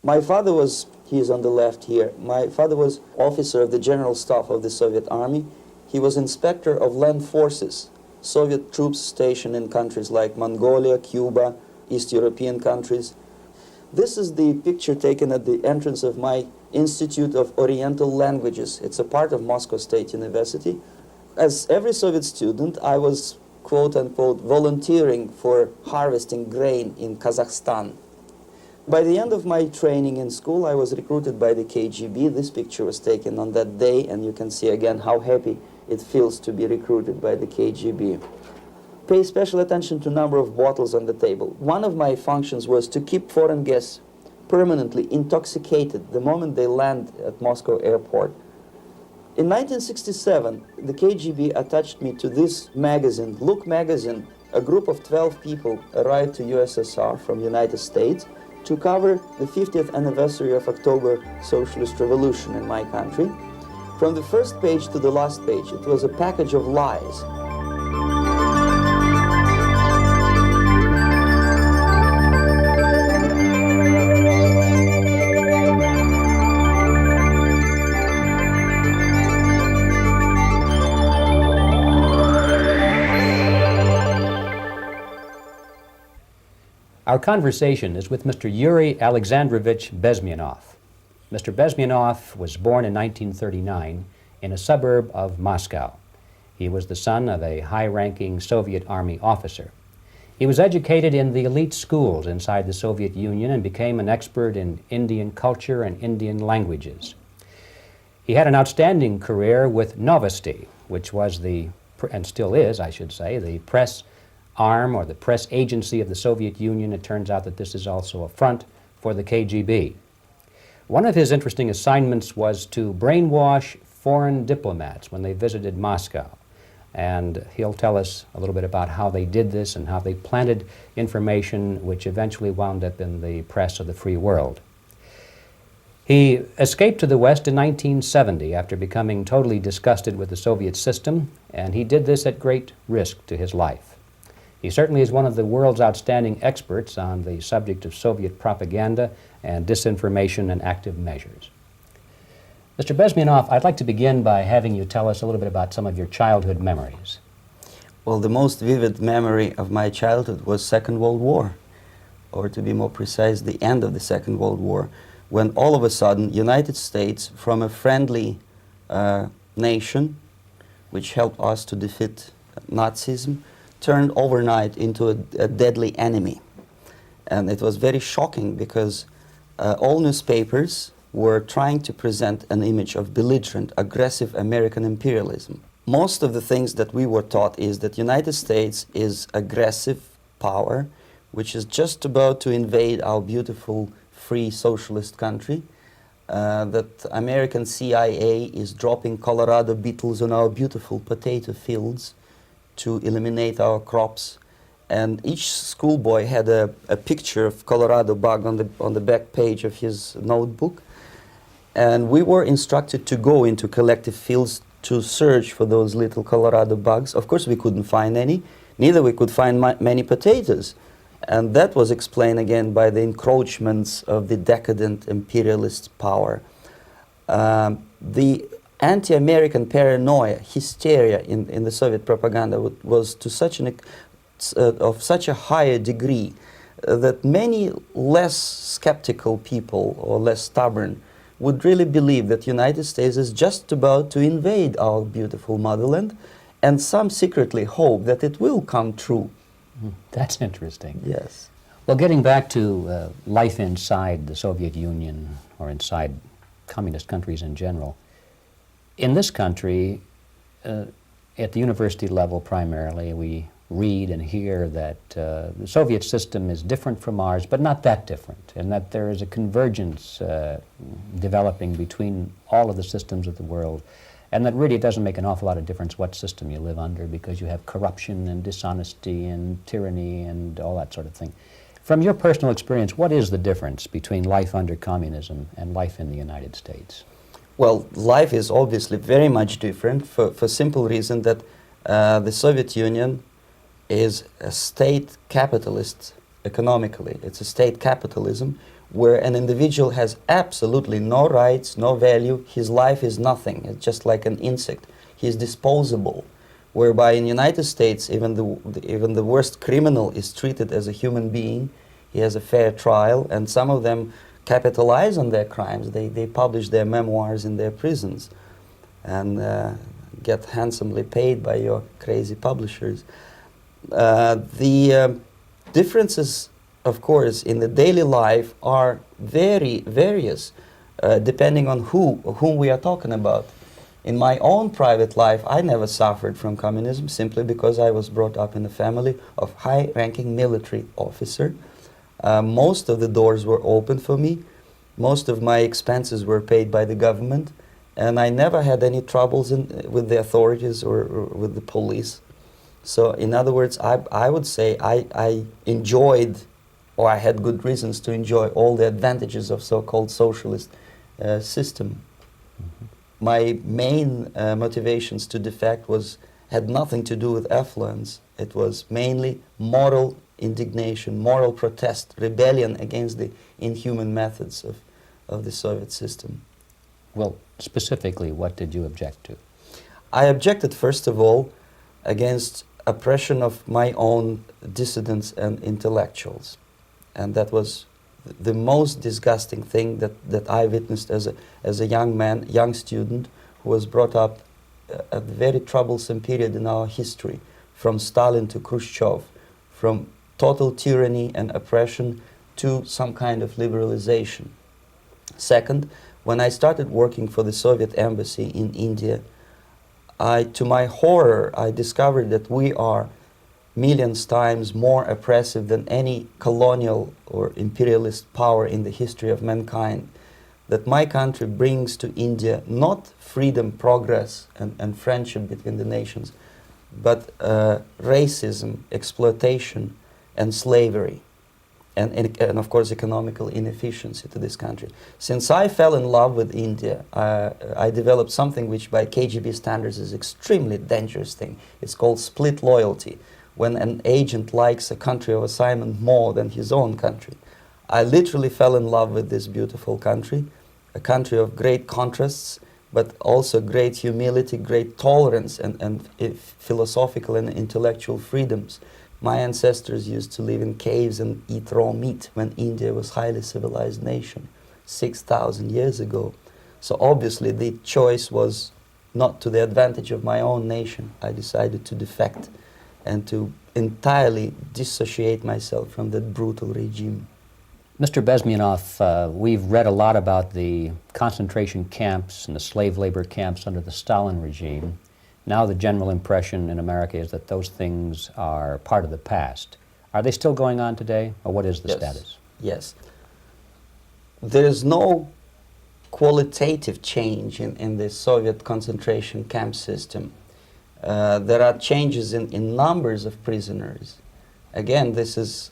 My father was, he is on the left here, my father was officer of the General Staff of the Soviet Army. He was inspector of land forces, Soviet troops stationed in countries like Mongolia, Cuba, East European countries. This is the picture taken at the entrance of my Institute of Oriental Languages. It's a part of Moscow State University. As every Soviet student, I was, quote-unquote, volunteering for harvesting grain in Kazakhstan. By the end of my training in school, I was recruited by the KGB. This picture was taken on that day, and you can see again how happy it feels to be recruited by the KGB. Pay special attention to number of bottles on the table. One of my functions was to keep foreign guests permanently intoxicated the moment they land at Moscow airport. In 1967, the KGB attached me to this magazine, Look magazine. A group of 12 people arrived to USSR from United States to cover the 50th anniversary of October Socialist Revolution in my country. From the first page to the last page, it was a package of lies. Our conversation is with Mr. Yuri Alexandrovich Bezmenov. Mr. Bezmenov was born in 1939 in a suburb of Moscow. He was the son of a high-ranking Soviet Army officer. He was educated in the elite schools inside the Soviet Union and became an expert in Indian culture and Indian languages. He had an outstanding career with Novosti, which was the, and still is, I should say, the press arm or the press agency of the Soviet Union. It turns out that this is also a front for the KGB. One of his interesting assignments was to brainwash foreign diplomats when they visited Moscow. And he'll tell us a little bit about how they did this and how they planted information which eventually wound up in the press of the free world. He escaped to the West in 1970 after becoming totally disgusted with the Soviet system, and he did this at great risk to his life. He certainly is one of the world's outstanding experts on the subject of Soviet propaganda and disinformation and active measures. Mr. Bezmenov, I'd like to begin by having you tell us a little bit about some of your childhood memories. Well, the most vivid memory of my childhood was Second World War, or to be more precise, the end of the Second World War, when all of a sudden United States, from a friendly nation, which helped us to defeat Nazism, turned overnight into a deadly enemy. And it was very shocking because all newspapers were trying to present an image of belligerent, aggressive American imperialism. Most of the things that we were taught is that United States is aggressive power, which is just about to invade our beautiful, free socialist country, that American CIA is dropping Colorado beetles on our beautiful potato fields to eliminate our crops, and each schoolboy had a picture of Colorado bug on the back page of his notebook, and we were instructed to go into collective fields to search for those little Colorado bugs. Of course, we couldn't find any, neither we could find many potatoes, and that was explained again by the encroachments of the decadent imperialist power. The anti-American paranoia, hysteria in the Soviet propaganda was to such of such a higher degree that many less skeptical people or less stubborn would really believe that United States is just about to invade our beautiful motherland, and some secretly hope that it will come true. That's interesting. Yes. Well, getting back to life inside the Soviet Union or inside communist countries in general, in this country, at the university level primarily, we read and hear that the Soviet system is different from ours, but not that different, and that there is a convergence developing between all of the systems of the world, and that really it doesn't make an awful lot of difference what system you live under because you have corruption and dishonesty and tyranny and all that sort of thing. From your personal experience, what is the difference between life under communism and life in the United States? Well, life is obviously very much different for simple reason that the Soviet Union is a state capitalist economically. It's a state capitalism where an individual has absolutely no rights, no value, his life is nothing, it's just like an insect. He is disposable, whereby in the United States, even the worst criminal is treated as a human being. He has a fair trial, and some of them capitalize on their crimes. They publish their memoirs in their prisons and get handsomely paid by your crazy publishers. The differences, of course, in the daily life are very various, depending on whom we are talking about. In my own private life, I never suffered from communism simply because I was brought up in a family of high-ranking military officer. Most of the doors were open for me. Most of my expenses were paid by the government, and I never had any troubles with the authorities or with the police. So, in other words, I would say I enjoyed, or I had good reasons to enjoy, all the advantages of so-called socialist system. Mm-hmm. My main motivations to defect had nothing to do with affluence. It was mainly moral indignation, moral protest, rebellion against the inhuman methods of the Soviet system. Well, specifically, what did you object to? I objected, first of all, against oppression of my own dissidents and intellectuals. And that was the most disgusting thing that I witnessed as a young man, young student, who was brought up at a very troublesome period in our history, from Stalin to Khrushchev, from total tyranny and oppression to some kind of liberalization. Second, when I started working for the Soviet embassy in India, to my horror, I discovered that we are millions times more oppressive than any colonial or imperialist power in the history of mankind. That my country brings to India not freedom, progress, and friendship between the nations, but racism, exploitation, and slavery, and of course economical inefficiency to this country. Since I fell in love with India, I developed something which by KGB standards is extremely dangerous thing. It's called split loyalty, when an agent likes a country of assignment more than his own country. I literally fell in love with this beautiful country, a country of great contrasts, but also great humility, great tolerance, and philosophical and intellectual freedoms. My ancestors used to live in caves and eat raw meat when India was a highly civilized nation 6,000 years ago. So obviously the choice was not to the advantage of my own nation. I decided to defect and to entirely dissociate myself from that brutal regime. Mr. Bezmenov, we've read a lot about the concentration camps and the slave labor camps under the Stalin regime. Now the general impression in America is that those things are part of the past. Are they still going on today, or what is the status? Yes. There is no qualitative change in the Soviet concentration camp system. There are changes in numbers of prisoners. Again, this is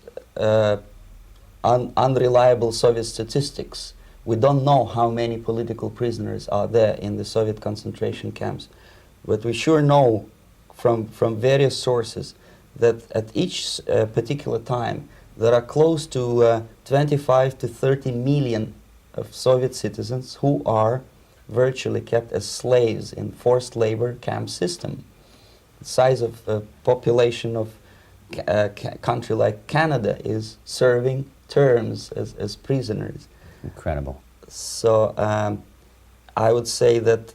unreliable Soviet statistics. We don't know how many political prisoners are there in the Soviet concentration camps. But we sure know from various sources that at each particular time there are close to 25 to 30 million of Soviet citizens who are virtually kept as slaves in forced labor camp system. The size of the population of a country like Canada is serving terms as prisoners. Incredible. So I would say that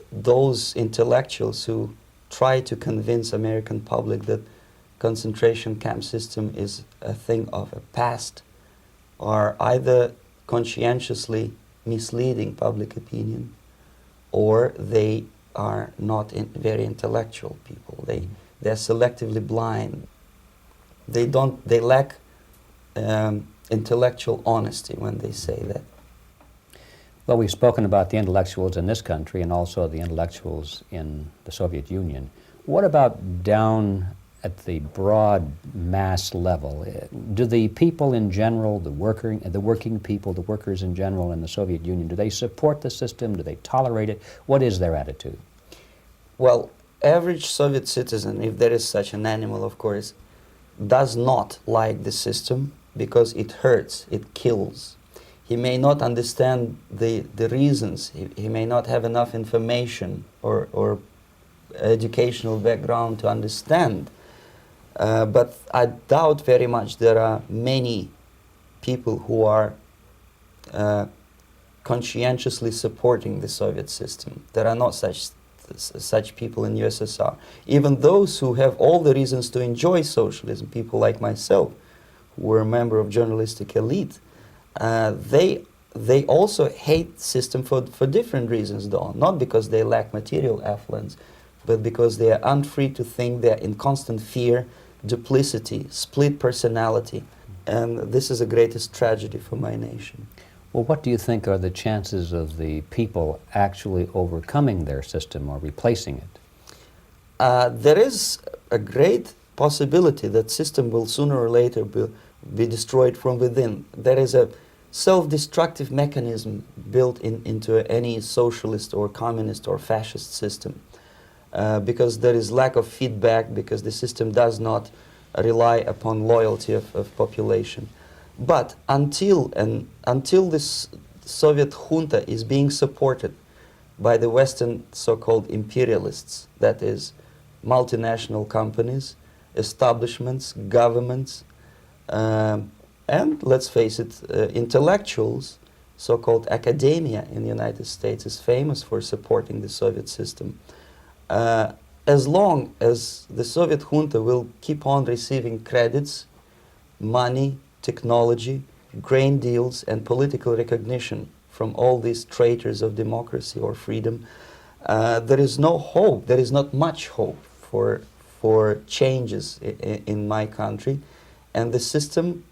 those intellectuals who try to convince American public that concentration camp system is a thing of a past are either conscientiously misleading public opinion, or they are not very intellectual people. They're selectively blind. They lack intellectual honesty when they say that. Well, we've spoken about the intellectuals in this country and also the intellectuals in the Soviet Union. What about down at the broad mass level? Do the people in general, the working people, the workers in general in the Soviet Union, do they support the system? Do they tolerate it? What is their attitude? Well, average Soviet citizen, if there is such an animal, of course, does not like the system because it hurts, it kills. he may not understand the reasons. He may not have enough information or educational background to understand. But I doubt very much there are many people who are conscientiously supporting the Soviet system. There are not such people in USSR. Even those who have all the reasons to enjoy socialism, people like myself, who were a member of journalistic elite, they also hate system for different reasons, though. Not because they lack material affluence, but because they are unfree to think, they're in constant fear, duplicity, split personality. And this is the greatest tragedy for my nation. Well, what do you think are the chances of the people actually overcoming their system or replacing it? There is a great possibility that system will sooner or later be destroyed from within. There is a self-destructive mechanism built into any socialist or communist or fascist system, because there is lack of feedback, because the system does not rely upon loyalty of population. But until this Soviet junta is being supported by the Western so-called imperialists, that is, multinational companies, establishments, governments, and let's face it, intellectuals, so-called academia in the United States is famous for supporting the Soviet system. As long as the Soviet junta will keep on receiving credits, money, technology, grain deals, and political recognition from all these traitors of democracy or freedom, there is no hope, there is not much hope for changes in my country, and the system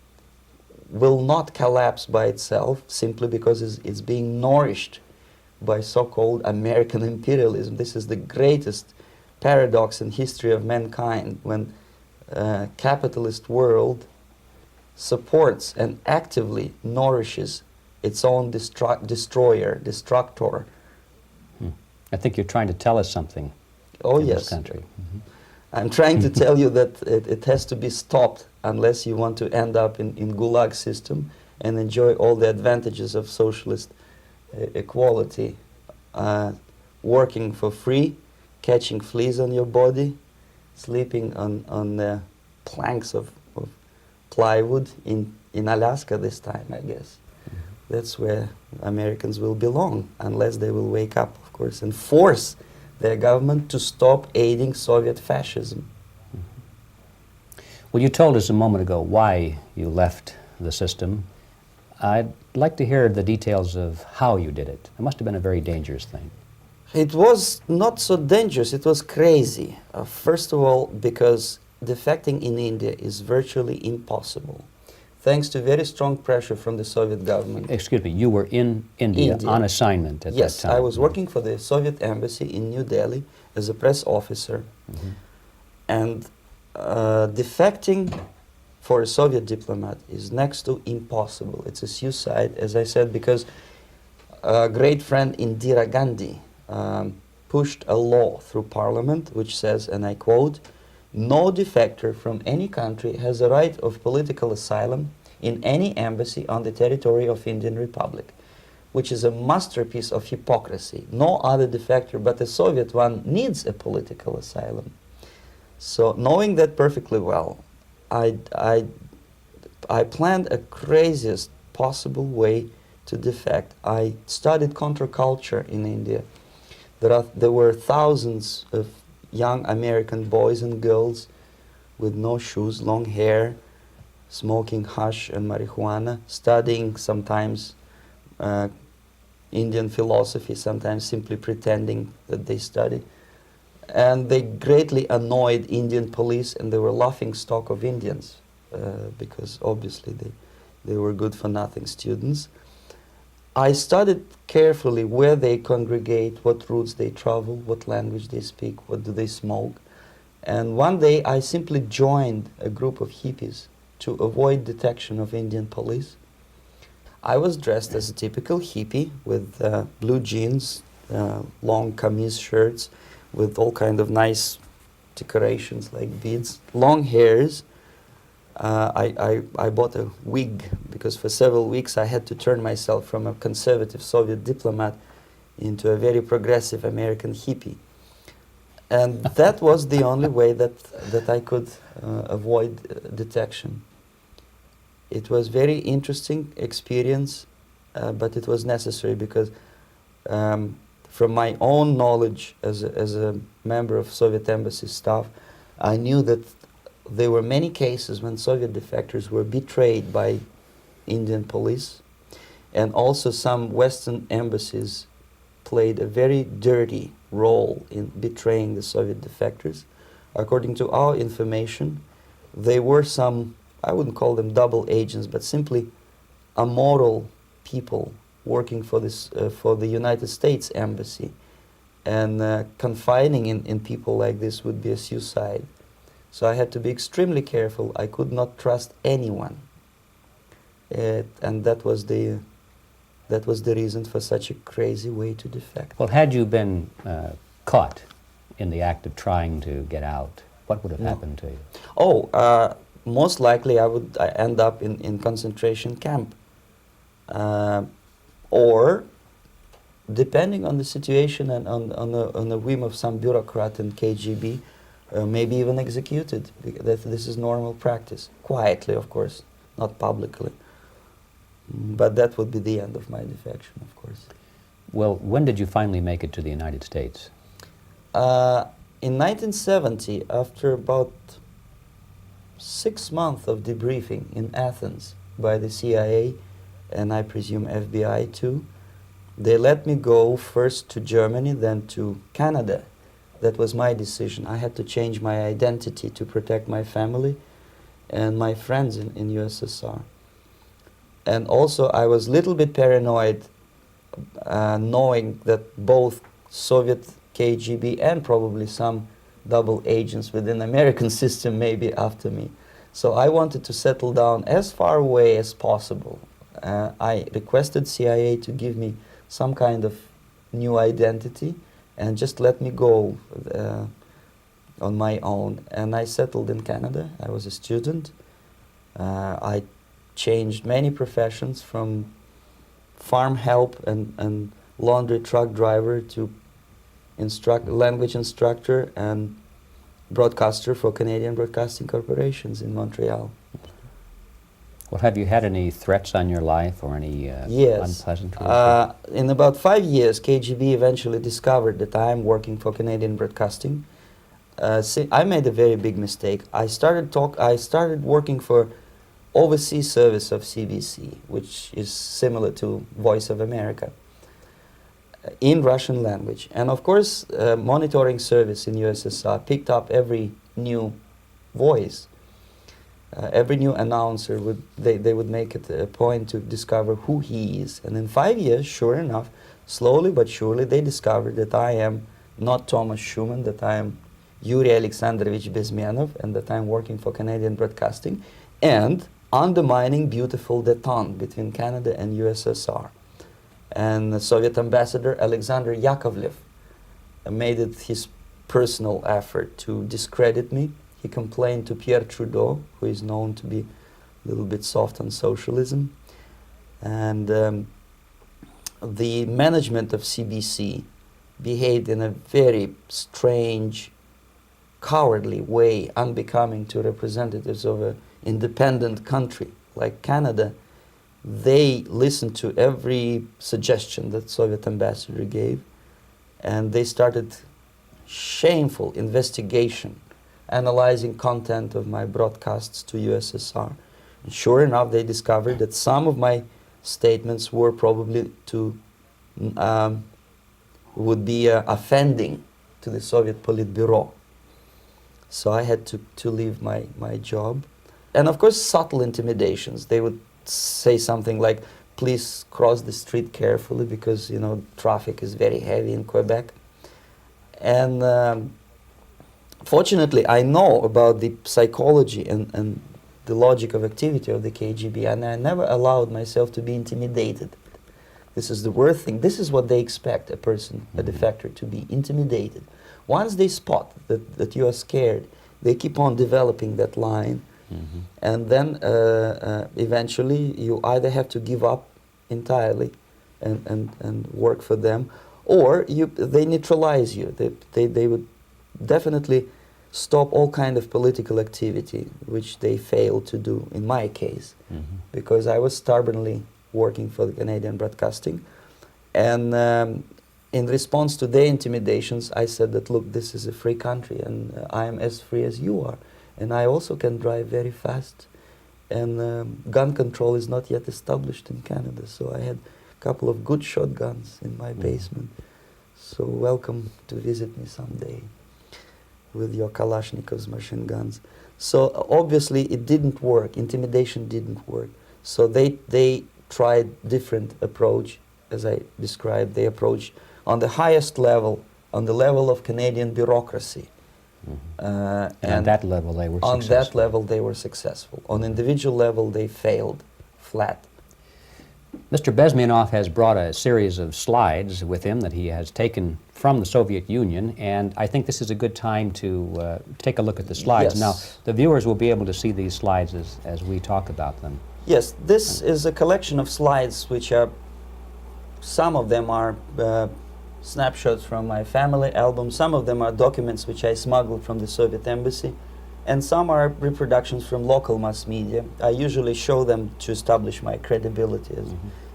will not collapse by itself simply because it's being nourished by so-called American imperialism. This is the greatest paradox in history of mankind, when capitalist world supports and actively nourishes its own destroyer, destructor. I think you're trying to tell us something in this country. Mm-hmm. I'm trying to tell you that it has to be stopped unless you want to end up in Gulag system and enjoy all the advantages of socialist equality. Working for free, catching fleas on your body, sleeping on the planks of plywood in Alaska this time, I guess. Mm-hmm. That's where Americans will belong, unless they will wake up, of course, and force their government to stop aiding Soviet fascism. Mm-hmm. Well, you told us a moment ago why you left the system. I'd like to hear the details of how you did it. It must have been a very dangerous thing. It was not so dangerous, it was crazy. First of all, because defecting in India is virtually impossible, thanks to very strong pressure from the Soviet government. Excuse me, you were in India on assignment at that time? Yes, I was working for the Soviet embassy in New Delhi as a press officer. Mm-hmm. And defecting for a Soviet diplomat is next to impossible. It's a suicide, as I said, because a great friend Indira Gandhi pushed a law through parliament which says, and I quote, "No defector from any country has a right of political asylum in any embassy on the territory of Indian Republic," which is a masterpiece of hypocrisy. No other defector but a Soviet one needs a political asylum. So knowing that perfectly well, I planned a craziest possible way to defect. I studied counterculture in India. There were thousands of young American boys and girls with no shoes, long hair, smoking hash and marijuana, studying sometimes Indian philosophy, sometimes simply pretending that they study. And they greatly annoyed Indian police, and they were laughing stock of Indians because obviously they were good-for-nothing students. I studied carefully where they congregate, what routes they travel, what language they speak, what do they smoke. And one day I simply joined a group of hippies to avoid detection of Indian police. I was dressed as a typical hippie with blue jeans, long kameez shirts, with all kind of nice decorations like beads, long hairs, I bought a wig because for several weeks I had to turn myself from a conservative Soviet diplomat into a very progressive American hippie. And that was the only way that I could avoid detection. It was very interesting experience, but it was necessary because from my own knowledge as a member of Soviet embassy staff, I knew that there were many cases when Soviet defectors were betrayed by Indian police, and also some Western embassies played a very dirty role in betraying the Soviet defectors. According to our information, they were some, I wouldn't call them double agents, but simply amoral people working for this for the United States embassy, and confiding in people like this would be a suicide. So I had to be extremely careful. I could not trust anyone, and that was the reason for such a crazy way to defect. Well, had you been caught in the act of trying to get out, what would have happened to you? Oh, most likely I would end up in concentration camp, or depending on the situation and on the whim of some bureaucrat in KGB, maybe even executed. This is normal practice, quietly, of course, not publicly. But that would be the end of my defection, of course. Well, when did you finally make it to the United States? In 1970, after about 6 months of debriefing in Athens by the CIA, and I presume FBI too, they let me go first to Germany, then to Canada. That was my decision. I had to change my identity to protect my family and my friends in USSR. And also I was a little bit paranoid, knowing that both Soviet KGB and probably some double agents within the American system may be after me. So I wanted to settle down as far away as possible. I requested CIA to give me some kind of new identity and just let me go on my own. And I settled in Canada. I was a student. I changed many professions, from farm help and laundry truck driver to language instructor and broadcaster for Canadian Broadcasting Corporations in Montreal. Well, have you had any threats on your life or any Yes. unpleasantries? In about 5 years, KGB eventually discovered that I am working for Canadian Broadcasting. I made a very big mistake. I started working for overseas service of CBC, which is similar to Voice of America, in Russian language. And of course, monitoring service in USSR picked up every new voice. Every new announcer they would make it a point to discover who he is. And in 5 years, sure enough, slowly but surely, they discovered that I am not Thomas Schumann, that I am Yuri Alexandrovich Bezmenov, and that I'm working for Canadian Broadcasting, and undermining beautiful détente between Canada and USSR. And the Soviet ambassador Alexander Yakovlev made it his personal effort to discredit me. He complained to Pierre Trudeau, who is known to be a little bit soft on socialism. And the management of CBC behaved in a very strange, cowardly way, unbecoming to representatives of an independent country like Canada. They listened to every suggestion that Soviet ambassador gave, and they started shameful investigation, analyzing content of my broadcasts to USSR. And sure enough, they discovered that some of my statements were probably would be offending to the Soviet Politburo. So I had to leave my job. And of course, subtle intimidations. They would say something like, please cross the street carefully because, you know, traffic is very heavy in Quebec. And fortunately, I know about the psychology and the logic of activity of the KGB, and I never allowed myself to be intimidated. This is the worst thing. This is what they expect a person, a defector, to be intimidated. Once they spot that you are scared, they keep on developing that line And then eventually you either have to give up entirely and work for them, or they neutralize you. They would definitely stop all kind of political activity, which they failed to do in my case, because I was stubbornly working for the Canadian Broadcasting. And in response to their intimidations, I said that, look, this is a free country, and I am as free as you are. And I also can drive very fast. And gun control is not yet established in Canada, so I had a couple of good shotguns in my basement. So welcome to visit me someday with your Kalashnikovs machine guns. So obviously it didn't work. Intimidation didn't work. So they tried different approach, as I described. They approached on the highest level, on the level of Canadian bureaucracy. And on that level they were on successful. that level they were successful. On individual level they failed flat. Mr. Bezmenov has brought a series of slides with him that he has taken from the Soviet Union, and I think this is a good time to take a look at the slides. Yes. Now, the viewers will be able to see these slides as we talk about them. Yes, this is a collection of slides which are, some of them are snapshots from my family album, some of them are documents which I smuggled from the Soviet embassy, and some are reproductions from local mass media. I usually show them to establish my credibility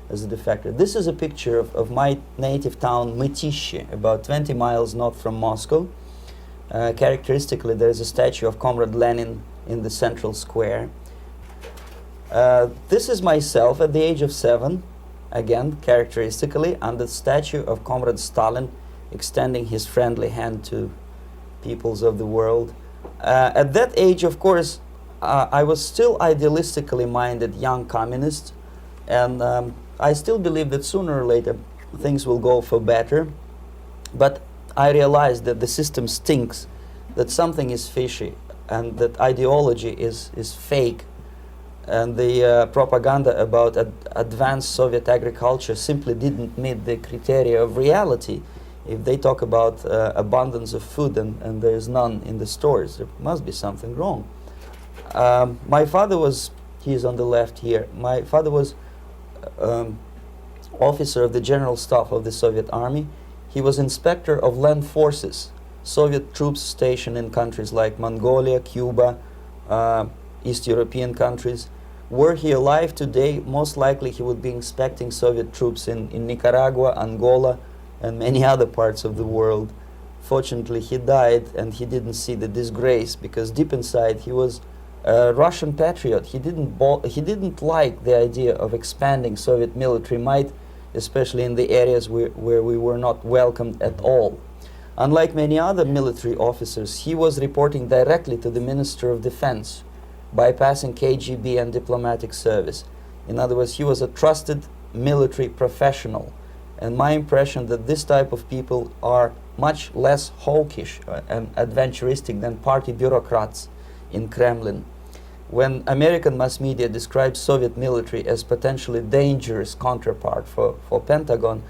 as a defector. This is a picture of my native town, Mytishi, about 20 miles north from Moscow. Characteristically, there is a statue of Comrade Lenin in the central square. This is myself at the age of 7, again, characteristically, under the statue of Comrade Stalin, extending his friendly hand to peoples of the world. At that age, of course, I was still idealistically minded young communist, and I still believe that sooner or later things will go for better. But I realized that the system stinks, that something is fishy, and that ideology is fake. And the propaganda about advanced Soviet agriculture simply didn't meet the criteria of reality. If they talk about abundance of food and there is none in the stores, there must be something wrong. My father was, he's on the left here, my father was officer of the General Staff of the Soviet Army. He was inspector of land forces, Soviet troops stationed in countries like Mongolia, Cuba, East European countries. Were he alive today, most likely he would be inspecting Soviet troops in Nicaragua, Angola, and many other parts of the world. Fortunately, he died and he didn't see the disgrace, because deep inside he was a Russian patriot. He didn't like the idea of expanding Soviet military might, especially in the areas where we were not welcomed at all. Unlike many other military officers, he was reporting directly to the Minister of Defense, bypassing KGB and diplomatic service. In other words, he was a trusted military professional. And my impression that this type of people are much less hawkish and adventuristic than party bureaucrats in Kremlin. When American mass media describes Soviet military as potentially dangerous counterpart for Pentagon,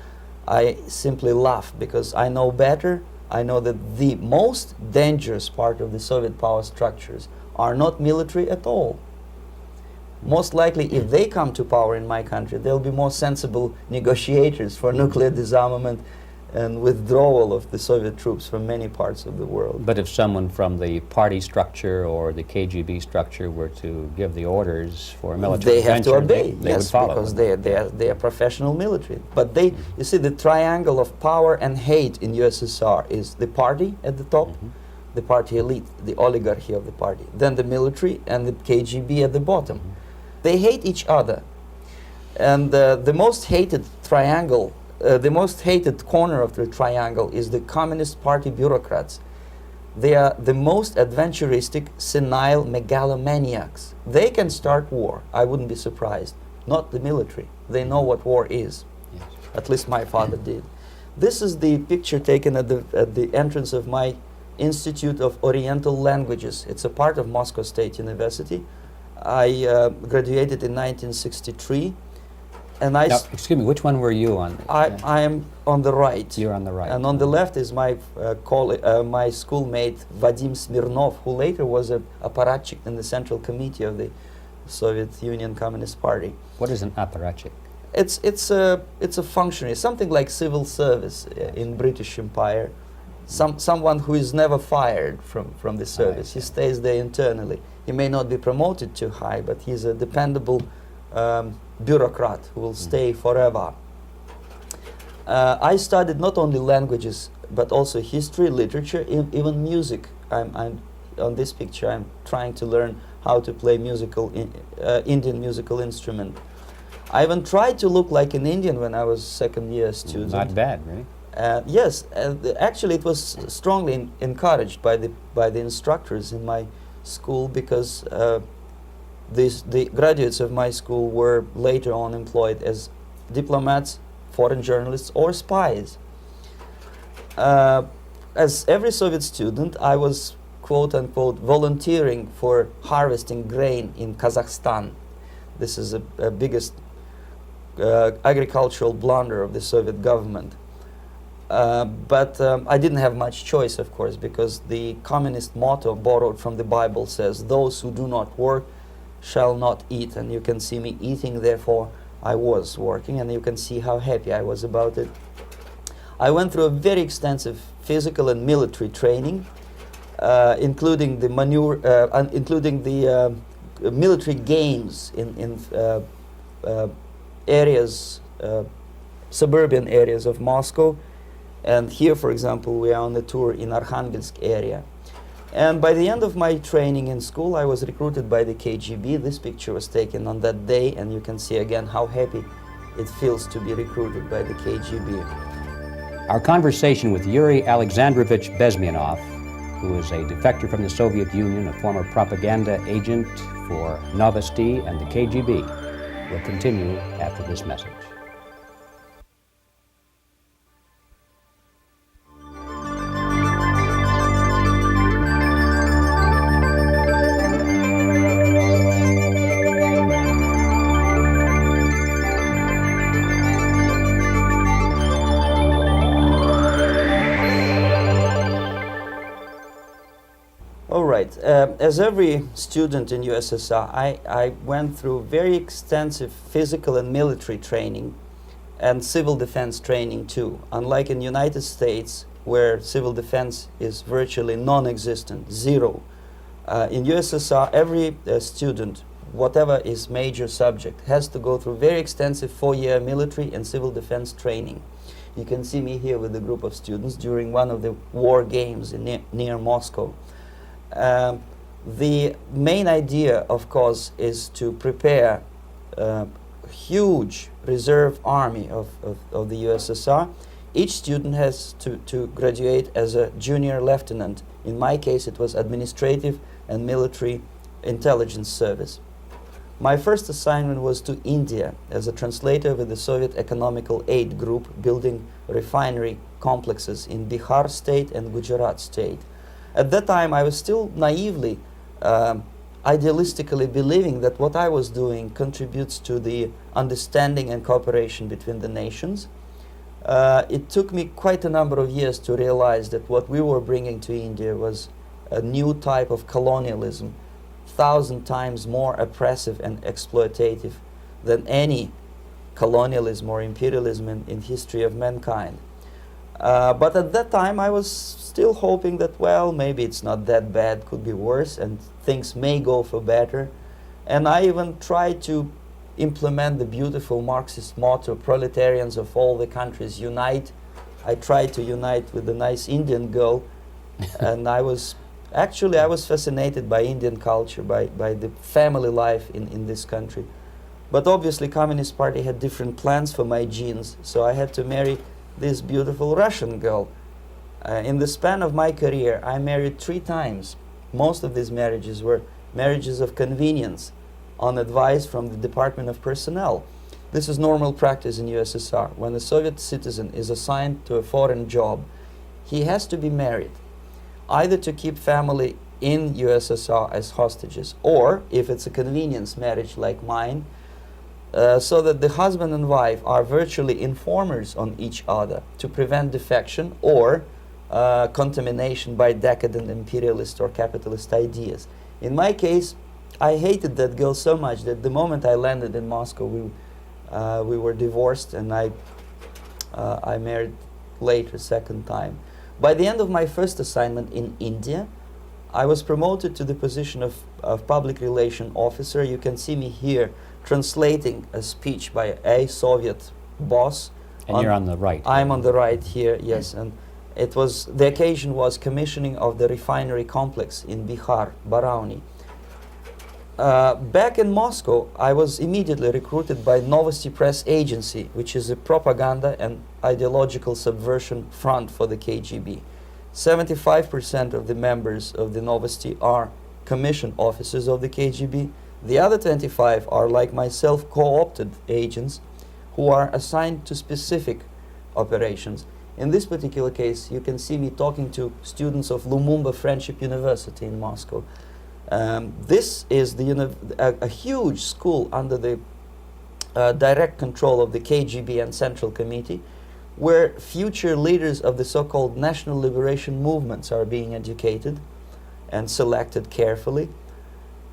I simply laugh, because I know better. I know that the most dangerous part of the Soviet power structures are not military at all. Most likely, if they come to power in my country, they'll be more sensible negotiators for nuclear disarmament and withdrawal of the Soviet troops from many parts of the world. But if someone from the party structure or the KGB structure were to give the orders for a military they have to obey, they would yes, follow because them. they are professional military. But they, you see, the triangle of power and hate in USSR is the party at the top, the party elite, the oligarchy of the party, then the military and the KGB at the bottom. They hate each other, and the most hated triangle, the most hated corner of the triangle is the Communist Party bureaucrats. They are the most adventuristic, senile megalomaniacs. They can start war, I wouldn't be surprised. Not the military. They know what war is. Yes. At least my father did. This is the picture taken at the entrance of my Institute of Oriental Languages. It's a part of Moscow State University. I graduated in 1963, and Now, excuse me, which one were you on? I am on the right. You're on the right. And on the left is my my schoolmate Vadim Smirnov, who later was a apparatchik in the Central Committee of the Soviet Union Communist Party. What is an apparatchik? It's a functionary, something like civil service in British Empire. Someone who is never fired from the service. He stays there internally. He may not be promoted too high, but he's a dependable bureaucrat who will stay forever. I studied not only languages, but also history, literature, even music. I'm on this picture. I'm trying to learn how to play Indian musical instrument. I even tried to look like an Indian when I was second-year student. Not bad, right? Yes, actually it was strongly encouraged by the instructors in my school, because the graduates of my school were later on employed as diplomats, foreign journalists, or spies. As every Soviet student, I was quote-unquote volunteering for harvesting grain in Kazakhstan. This is a biggest agricultural blunder of the Soviet government. But I didn't have much choice, of course, because the communist motto borrowed from the Bible says, "Those who do not work shall not eat." And you can see me eating, therefore I was working, and you can see how happy I was about it. I went through a very extensive physical and military training, including the military games in areas, suburban areas of Moscow. And here, for example, we are on the tour in Arkhangelsk area. And by the end of my training in school, I was recruited by the KGB. This picture was taken on that day, and you can see again how happy it feels to be recruited by the KGB. Our conversation with Yuri Alexandrovich Bezmenov, who is a defector from the Soviet Union, a former propaganda agent for Novosti and the KGB, will continue after this message. As every student in USSR, I went through very extensive physical and military training and civil defense training too. Unlike in United States, where civil defense is virtually non-existent, zero. In USSR, every student, whatever his major subject, has to go through very extensive 4-year military and civil defense training. You can see me here with a group of students during one of the war games near Moscow. The main idea, of course, is to prepare a huge reserve army of the USSR. Each student has to graduate as a junior lieutenant. In my case, it was administrative and military intelligence service. My first assignment was to India as a translator with the Soviet Economical Aid Group, building refinery complexes in Bihar state and Gujarat state. At that time, I was still naively, idealistically believing that what I was doing contributes to the understanding and cooperation between the nations. It took me quite a number of years to realize that what we were bringing to India was a new type of colonialism, 1,000 times more oppressive and exploitative than any colonialism or imperialism in history of mankind. But at that time, I was still hoping that, well, maybe it's not that bad, could be worse, and things may go for better. And I even tried to implement the beautiful Marxist motto, proletarians of all the countries unite. I tried to unite with a nice Indian girl, and I was fascinated by Indian culture, by the family life in this country. But obviously, Communist Party had different plans for my genes, so I had to marry this beautiful Russian girl. In the span of my career, I married 3 times. Most of these marriages were marriages of convenience, on advice from the Department of Personnel. This is normal practice in USSR. When a Soviet citizen is assigned to a foreign job, he has to be married, either to keep family in USSR as hostages, or, if it's a convenience marriage like mine, so that the husband and wife are virtually informers on each other to prevent defection or contamination by decadent imperialist or capitalist ideas. In my case, I hated that girl so much that the moment I landed in Moscow, we were divorced, and I married later, second time. By the end of my first assignment in India, I was promoted to the position of public relation officer. You can see me here translating a speech by a Soviet boss. And you're on the right. I'm on the right here, yes. And it was, the occasion was commissioning of the refinery complex in Bihar, Barauni. Back in Moscow, I was immediately recruited by Novosti Press Agency, which is a propaganda and ideological subversion front for the KGB. 75% of the members of the Novosti are commissioned officers of the KGB. The other 25 are, like myself, co-opted agents who are assigned to specific operations. In this particular case, you can see me talking to students of Lumumba Friendship University in Moscow. This is a huge school under the direct control of the KGB and Central Committee, where future leaders of the so-called national liberation movements are being educated and selected carefully.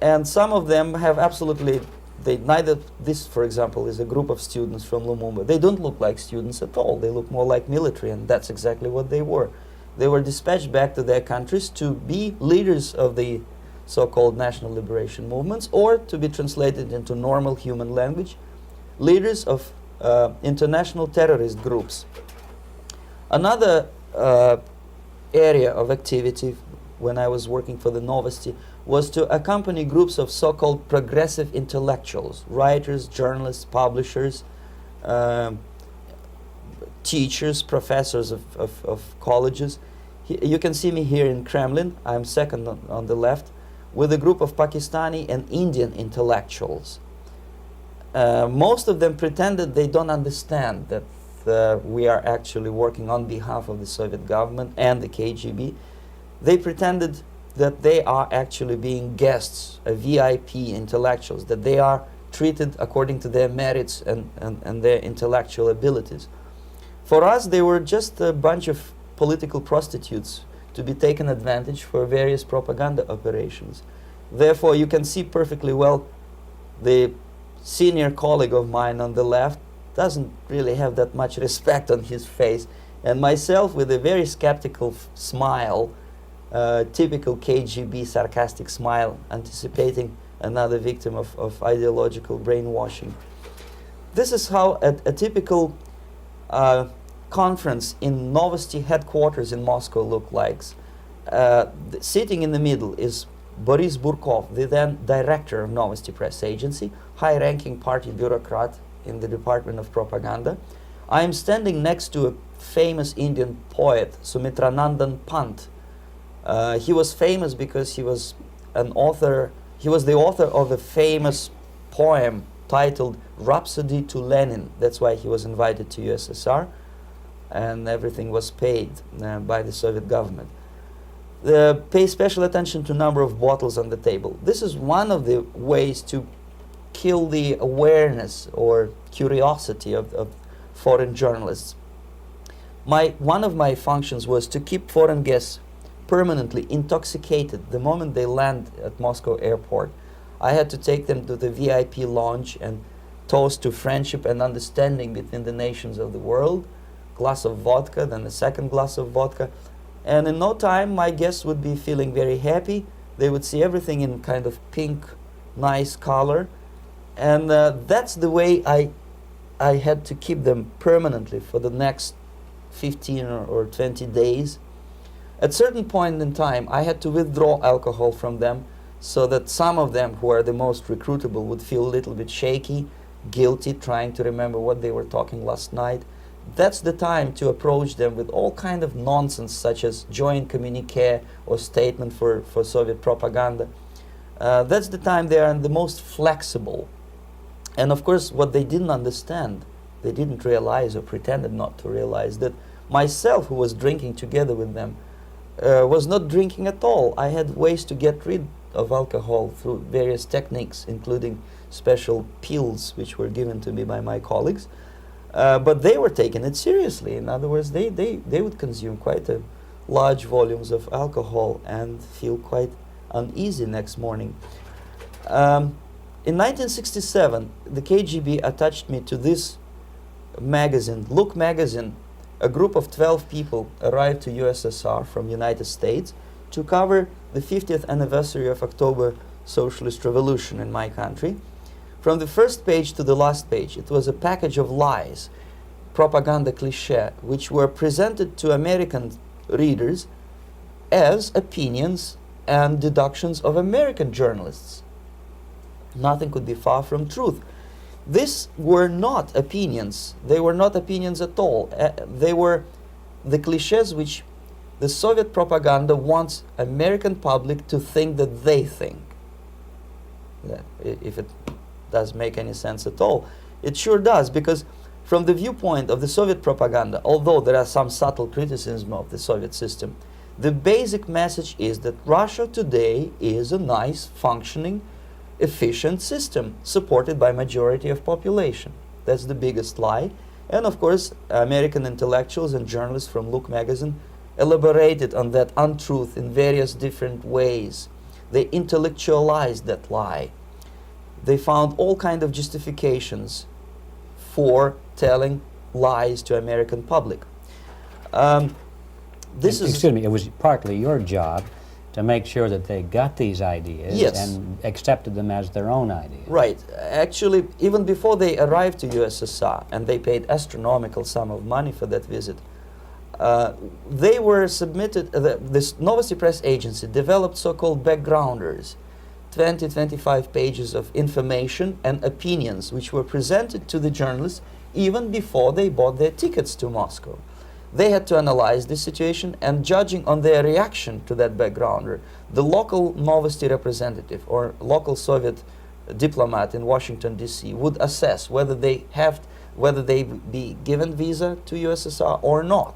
And some of them have absolutely, this, for example, is a group of students from Lumumba. They don't look like students at all. They look more like military, and that's exactly what they were. They were dispatched back to their countries to be leaders of the so-called national liberation movements, or to be translated into normal human language, leaders of international terrorist groups. Another area of activity when I was working for the Novosti was to accompany groups of so-called progressive intellectuals, writers, journalists, publishers, teachers, professors of colleges. You can see me here in Kremlin. I'm second on the left, with a group of Pakistani and Indian intellectuals. Most of them pretended they don't understand that we are actually working on behalf of the Soviet government and the KGB. They pretended that they are actually being guests, VIP intellectuals, that they are treated according to their merits and their intellectual abilities. For us, they were just a bunch of political prostitutes to be taken advantage for various propaganda operations. Therefore, you can see perfectly well the senior colleague of mine on the left doesn't really have that much respect on his face, and myself with a very skeptical smile, typical KGB sarcastic smile, anticipating another victim of ideological brainwashing. This is how a typical conference in Novosti headquarters in Moscow looked like. Sitting in the middle is Boris Burkov, the then director of Novosti Press Agency, high-ranking party bureaucrat in the Department of Propaganda. I am standing next to a famous Indian poet, Sumitranandan Pant. He was famous because he was an author. He was the author of a famous poem titled Rhapsody to Lenin. That's why he was invited to USSR, and everything was paid by the Soviet government. Pay special attention to number of bottles on the table. This is one of the ways to kill the awareness or curiosity of foreign journalists. One of my functions was to keep foreign guests permanently intoxicated the moment they land at Moscow airport. I had to take them to the VIP lounge and toast to friendship and understanding between the nations of the world. Glass of vodka, then a second glass of vodka. And in no time, my guests would be feeling very happy. They would see everything in kind of pink, nice color. And that's the way I had to keep them permanently for the next 15 or 20 days. At certain point in time, I had to withdraw alcohol from them so that some of them who are the most recruitable would feel a little bit shaky, guilty, trying to remember what they were talking last night. That's the time to approach them with all kind of nonsense, such as joint communique or statement for Soviet propaganda. That's the time they are the most flexible. And of course, what they didn't understand, they didn't realize or pretended not to realize, that myself, who was drinking together with them, was not drinking at all. I had ways to get rid of alcohol through various techniques, including special pills which were given to me by my colleagues. But they were taking it seriously. In other words, they would consume quite large volumes of alcohol and feel quite uneasy next morning. In 1967, the KGB attached me to this magazine, Look magazine. A group of 12 people arrived to USSR from United States to cover the 50th anniversary of October Socialist Revolution in my country. From the first page to the last page, it was a package of lies, propaganda cliché, which were presented to American readers as opinions and deductions of American journalists. Nothing could be far from truth. These were not opinions. They were not opinions at all. They were the clichés which the Soviet propaganda wants American public to think that they think. If it does make any sense at all. It sure does, because from the viewpoint of the Soviet propaganda, although there are some subtle criticism of the Soviet system, the basic message is that Russia today is a nice, functioning, efficient system supported by majority of population. That's the biggest lie. And of course, American intellectuals and journalists from Look magazine elaborated on that untruth in various different ways. They intellectualized that lie. They found all kinds of justifications for telling lies to American public. Excuse me, it was partly your job to make sure that they got these ideas Yes. and accepted them as their own ideas. Right. Actually, even before they arrived to USSR, and they paid astronomical sum of money for that visit, they were submitted, this Novosti Press Agency developed so-called backgrounders, 20-25 pages of information and opinions which were presented to the journalists even before they bought their tickets to Moscow. They had to analyze the situation, and judging on their reaction to that backgrounder, the local Novosti representative or local Soviet diplomat in Washington, D.C. would assess whether they be given visa to USSR or not.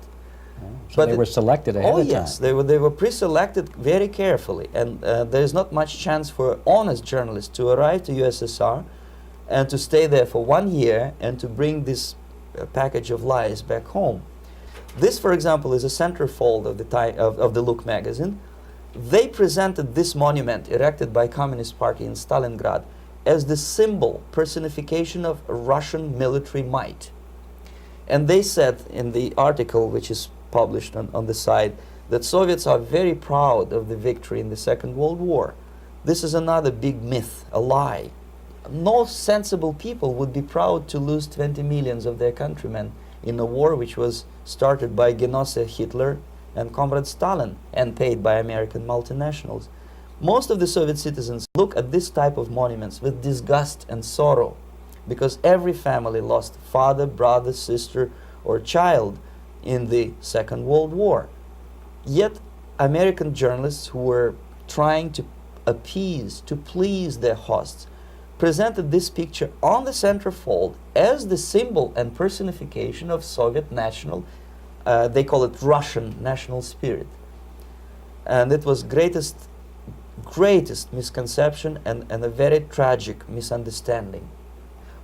So they were selected ahead of time. Oh yes, they were pre-selected very carefully, and there is not much chance for honest journalists to arrive to USSR and to stay there for 1 year and to bring this package of lies back home. This, for example, is a centerfold of the Look magazine. They presented this monument erected by Communist Party in Stalingrad as the symbol, personification of Russian military might. And they said in the article, which is published on the site, that Soviets are very proud of the victory in the Second World War. This is another big myth, a lie. No sensible people would be proud to lose 20 millions of their countrymen in a war which was started by Genoese Hitler and Comrade Stalin and paid by American multinationals. Most of the Soviet citizens look at this type of monuments with disgust and sorrow, because every family lost father, brother, sister, or child in the Second World War. Yet American journalists who were trying to appease, to please their hosts, presented this picture on the centerfold as the symbol and personification of Soviet national, they call it Russian national spirit. And it was greatest misconception and a very tragic misunderstanding.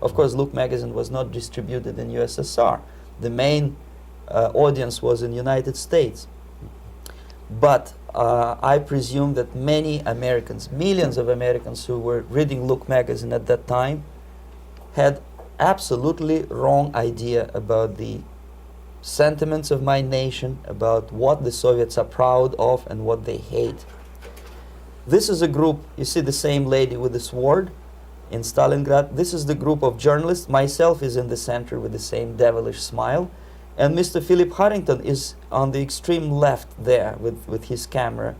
Of course, Look magazine was not distributed in USSR. The main audience was in United States. But I presume that many Americans, millions of Americans who were reading Look magazine at that time, had absolutely wrong idea about the sentiments of my nation, about what the Soviets are proud of and what they hate. This is a group, you see the same lady with the sword in Stalingrad. This is the group of journalists. Myself is in the center with the same devilish smile. And Mr. Philip Harrington is on the extreme left there with his camera.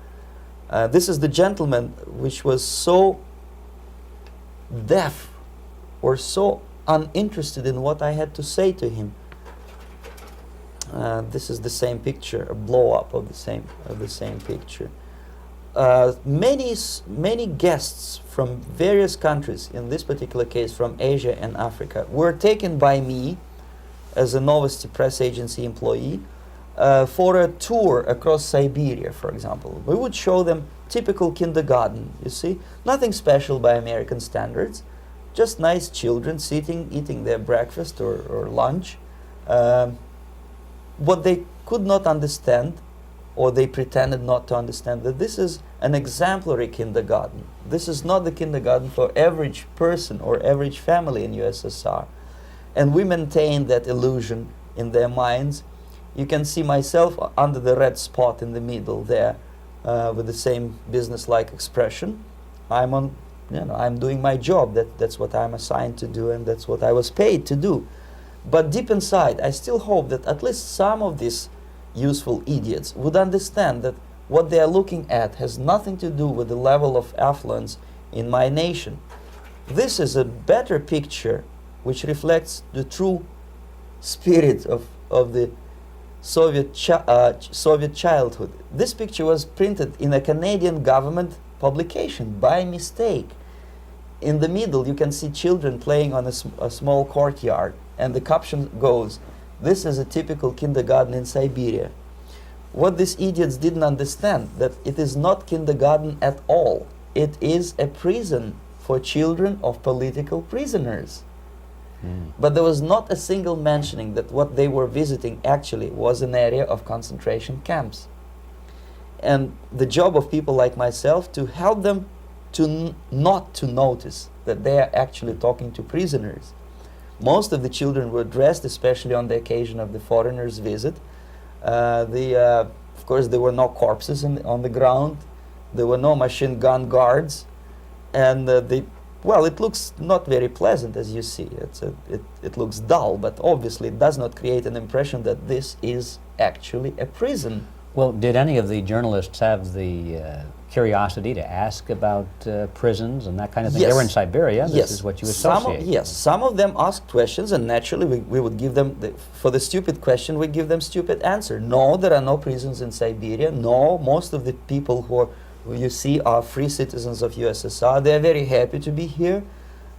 This is the gentleman which was so deaf or so uninterested in what I had to say to him. This is the same picture, a blow-up of the same picture. Many guests from various countries, in this particular case from Asia and Africa, were taken by me as a Novosti Press Agency employee for a tour across Siberia, for example. We would show them typical kindergarten, you see, nothing special by American standards, just nice children sitting, eating their breakfast or lunch. What they could not understand, or they pretended not to understand, that this is an exemplary kindergarten. This is not the kindergarten for average person or average family in USSR. And we maintain that illusion in their minds. You can see myself under the red spot in the middle there, with the same business-like expression. I'm doing my job. That's what I'm assigned to do, and that's what I was paid to do. But deep inside, I still hope that at least some of these useful idiots would understand that what they are looking at has nothing to do with the level of affluence in my nation. This is a better picture which reflects the true spirit of the Soviet childhood. This picture was printed in a Canadian government publication by mistake. In the middle, you can see children playing on a small courtyard, and the caption goes, "This is a typical kindergarten in Siberia." What these idiots didn't understand, that it is not kindergarten at all. It is a prison for children of political prisoners. But there was not a single mentioning that what they were visiting actually was an area of concentration camps. And the job of people like myself to help them to not to notice that they are actually talking to prisoners. Most of the children were dressed, especially on the occasion of the foreigners' visit. Of course, there were no corpses on the ground. There were no machine gun guards, and well, it looks not very pleasant, as you see. It looks dull, but obviously it does not create an impression that this is actually a prison. Well, did any of the journalists have the curiosity to ask about prisons and that kind of thing? Yes. They were in Siberia. This Yes. is what you associate. Yes, some of them asked questions, and naturally we would give them, for the stupid question, we give them stupid answer. No, there are no prisons in Siberia. No, most of the people who you see are free citizens of USSR. They are very happy to be here,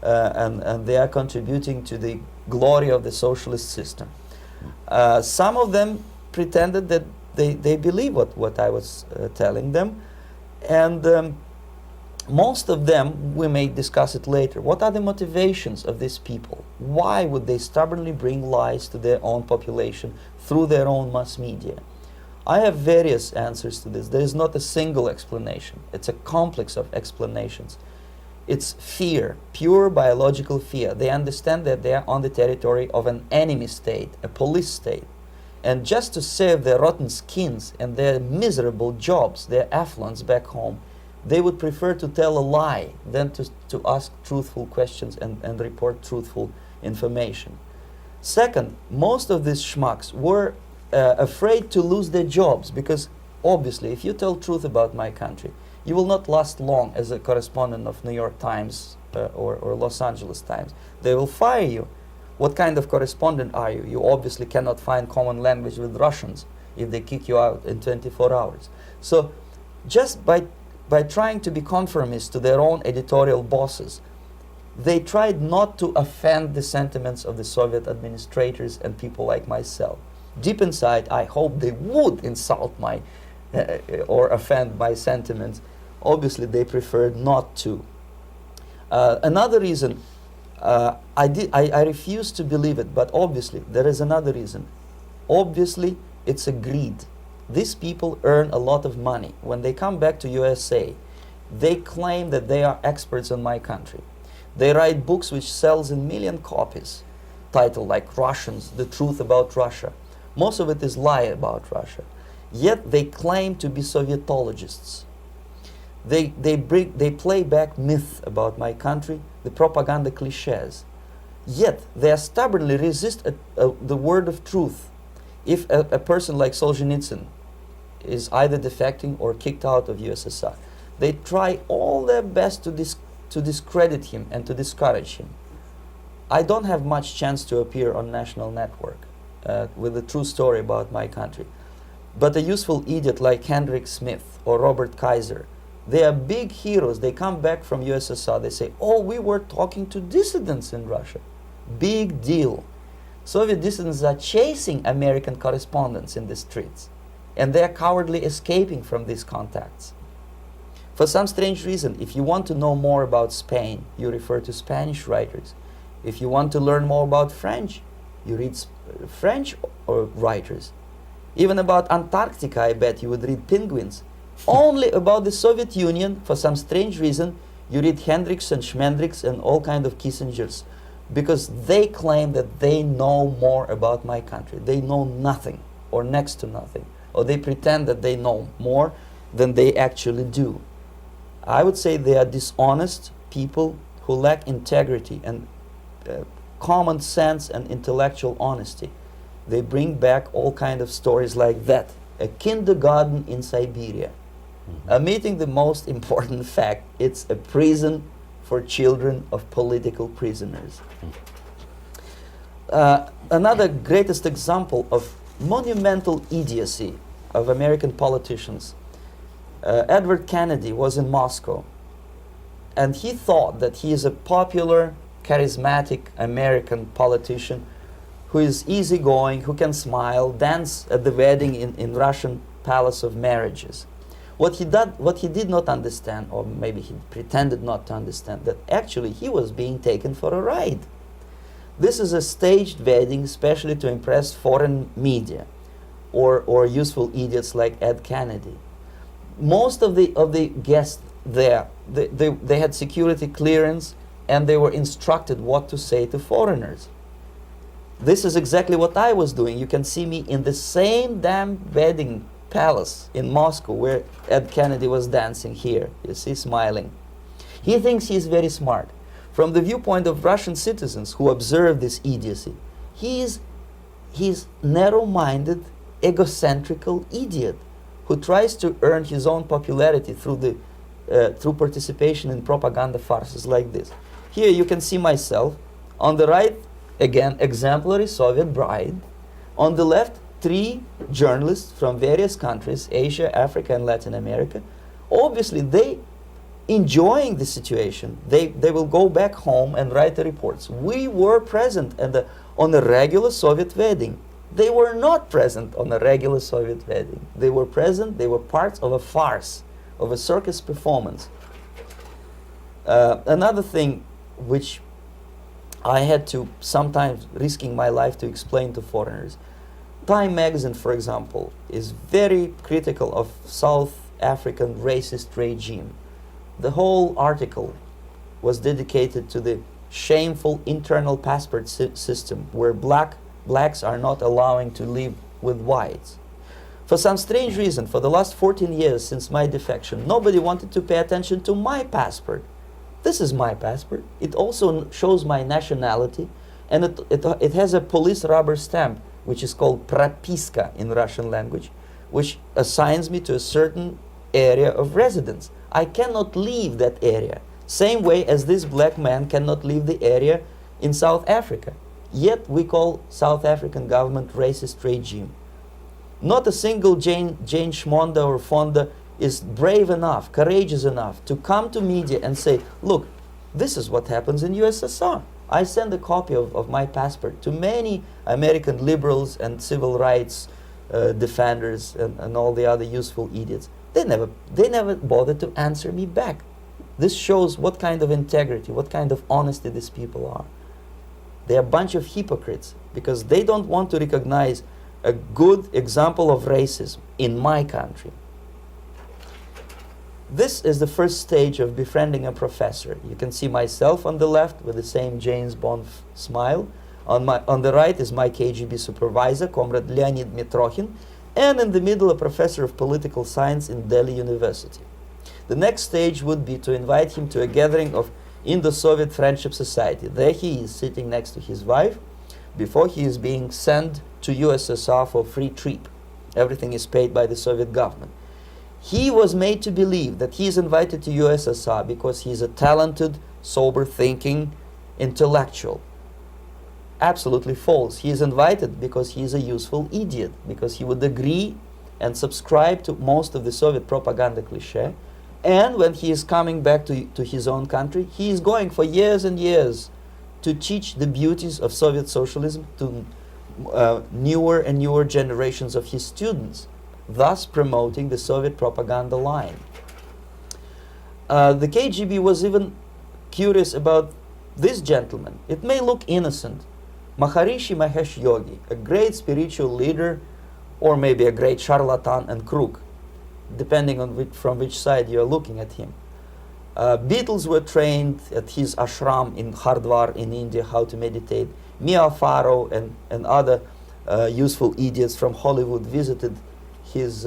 and they are contributing to the glory of the socialist system. Some of them pretended that they believe what I was telling them, and most of them, we may discuss it later, what are the motivations of these people? Why would they stubbornly bring lies to their own population through their own mass media? I have various answers to this. There is not a single explanation. It's a complex of explanations. It's fear, pure biological fear. They understand that they are on the territory of an enemy state, a police state. And just to save their rotten skins and their miserable jobs, their affluence back home, they would prefer to tell a lie than to ask truthful questions and report truthful information. Second, most of these schmucks were afraid to lose their jobs, because obviously if you tell truth about my country, you will not last long as a correspondent of New York Times or Los Angeles Times. They will fire you. What kind of correspondent are you? You obviously cannot find common language with Russians if they kick you out in 24 hours. So just by trying to be conformist to their own editorial bosses, they tried not to offend the sentiments of the Soviet administrators and people like myself. Deep inside, I hope they would insult my or offend my sentiments. Obviously, they preferred not to. Another reason, I refuse to believe it, but obviously there is another reason. Obviously, it's a greed. These people earn a lot of money. When they come back to USA, they claim that they are experts in my country. They write books which sells in million copies, titled like Russians, The Truth About Russia. Most of it is lie about Russia. Yet they claim to be Sovietologists. They play back myth about my country, the propaganda cliches. Yet they stubbornly resist the word of truth. If a person like Solzhenitsyn is either defecting or kicked out of USSR, they try all their best to discredit him and to discourage him. I don't have much chance to appear on national network with a true story about my country. But a useful idiot like Hendrik Smith or Robert Kaiser, they are big heroes. They come back from USSR. They say, oh, we were talking to dissidents in Russia. Big deal. Soviet dissidents are chasing American correspondents in the streets, and they are cowardly escaping from these contacts. For some strange reason, if you want to know more about Spain, you refer to Spanish writers. If you want to learn more about French, you read French writers. Even about Antarctica, I bet you would read Penguins. Only about the Soviet Union, for some strange reason, you read Hendricks and Schmendricks and all kind of Kissingers, because they claim that they know more about my country. They know nothing, or next to nothing, or they pretend that they know more than they actually do. I would say they are dishonest people who lack integrity and common sense and intellectual honesty. They bring back all kind of stories like that. A kindergarten in Siberia. Omitting the most important fact, it's a prison for children of political prisoners. Another greatest example of monumental idiocy of American politicians. Edward Kennedy was in Moscow, and he thought that he is a popular, charismatic American politician who is easygoing, who can smile, dance at the wedding in Russian Palace of Marriages. What he did not understand, or maybe he pretended not to understand, that actually he was being taken for a ride. This is a staged wedding, especially to impress foreign media or useful idiots like Ed Kennedy. Most of the guests there, they had security clearance, and they were instructed what to say to foreigners. This is exactly what I was doing. You can see me in the same damn wedding palace in Moscow where Ed Kennedy was dancing here. You see, smiling. He thinks he's very smart. From the viewpoint of Russian citizens who observe this idiocy, he's narrow-minded, egocentrical idiot who tries to earn his own popularity through participation in propaganda farces like this. Here you can see myself. On the right, again, exemplary Soviet bride. On the left, 3 journalists from various countries, Asia, Africa, and Latin America. Obviously, they enjoying the situation. They will go back home and write the reports. We were present on a regular Soviet wedding. They were not present on a regular Soviet wedding. They were present, they were parts of a farce, of a circus performance. Another thing which I had to sometimes risking my life to explain to foreigners. Time magazine, for example, is very critical of South African racist regime. The whole article was dedicated to the shameful internal passport system where blacks are not allowing to live with whites. For some strange reason, for the last 14 years since my defection, nobody wanted to pay attention to my passport. This is my passport. It also shows my nationality, and it has a police rubber stamp, which is called propiska in Russian language, which assigns me to a certain area of residence. I cannot leave that area, same way as this black man cannot leave the area in South Africa. Yet we call South African government racist regime. Not a single Jane Schmonda or Fonda is brave enough, courageous enough to come to media and say, look, this is what happens in USSR. I send a copy of my passport to many American liberals and civil rights defenders and all the other useful idiots. They never bothered to answer me back. This shows what kind of integrity, what kind of honesty these people are. They're a bunch of hypocrites because they don't want to recognize a good example of racism in my country. This is the first stage of befriending a professor. You can see myself on the left with the same James Bond smile. On the right is my KGB supervisor, Comrade Leonid Mitrokhin, and in the middle a professor of political science in Delhi University. The next stage would be to invite him to a gathering of Indo-Soviet Friendship Society. There he is sitting next to his wife before he is being sent to USSR for free trip. Everything is paid by the Soviet government. He was made to believe that he is invited to USSR because he is a talented, sober-thinking intellectual. Absolutely false. He is invited because he is a useful idiot, because he would agree and subscribe to most of the Soviet propaganda cliché. And when he is coming back to his own country, he is going for years and years to teach the beauties of Soviet socialism to newer and newer generations of his students, thus promoting the Soviet propaganda line. The KGB was even curious about this gentleman. It may look innocent. Maharishi Mahesh Yogi, a great spiritual leader, or maybe a great charlatan and crook, depending on from which side you are looking at him. Beatles were trained at his ashram in Hardwar in India how to meditate. Mia Farrow and other useful idiots from Hollywood visited his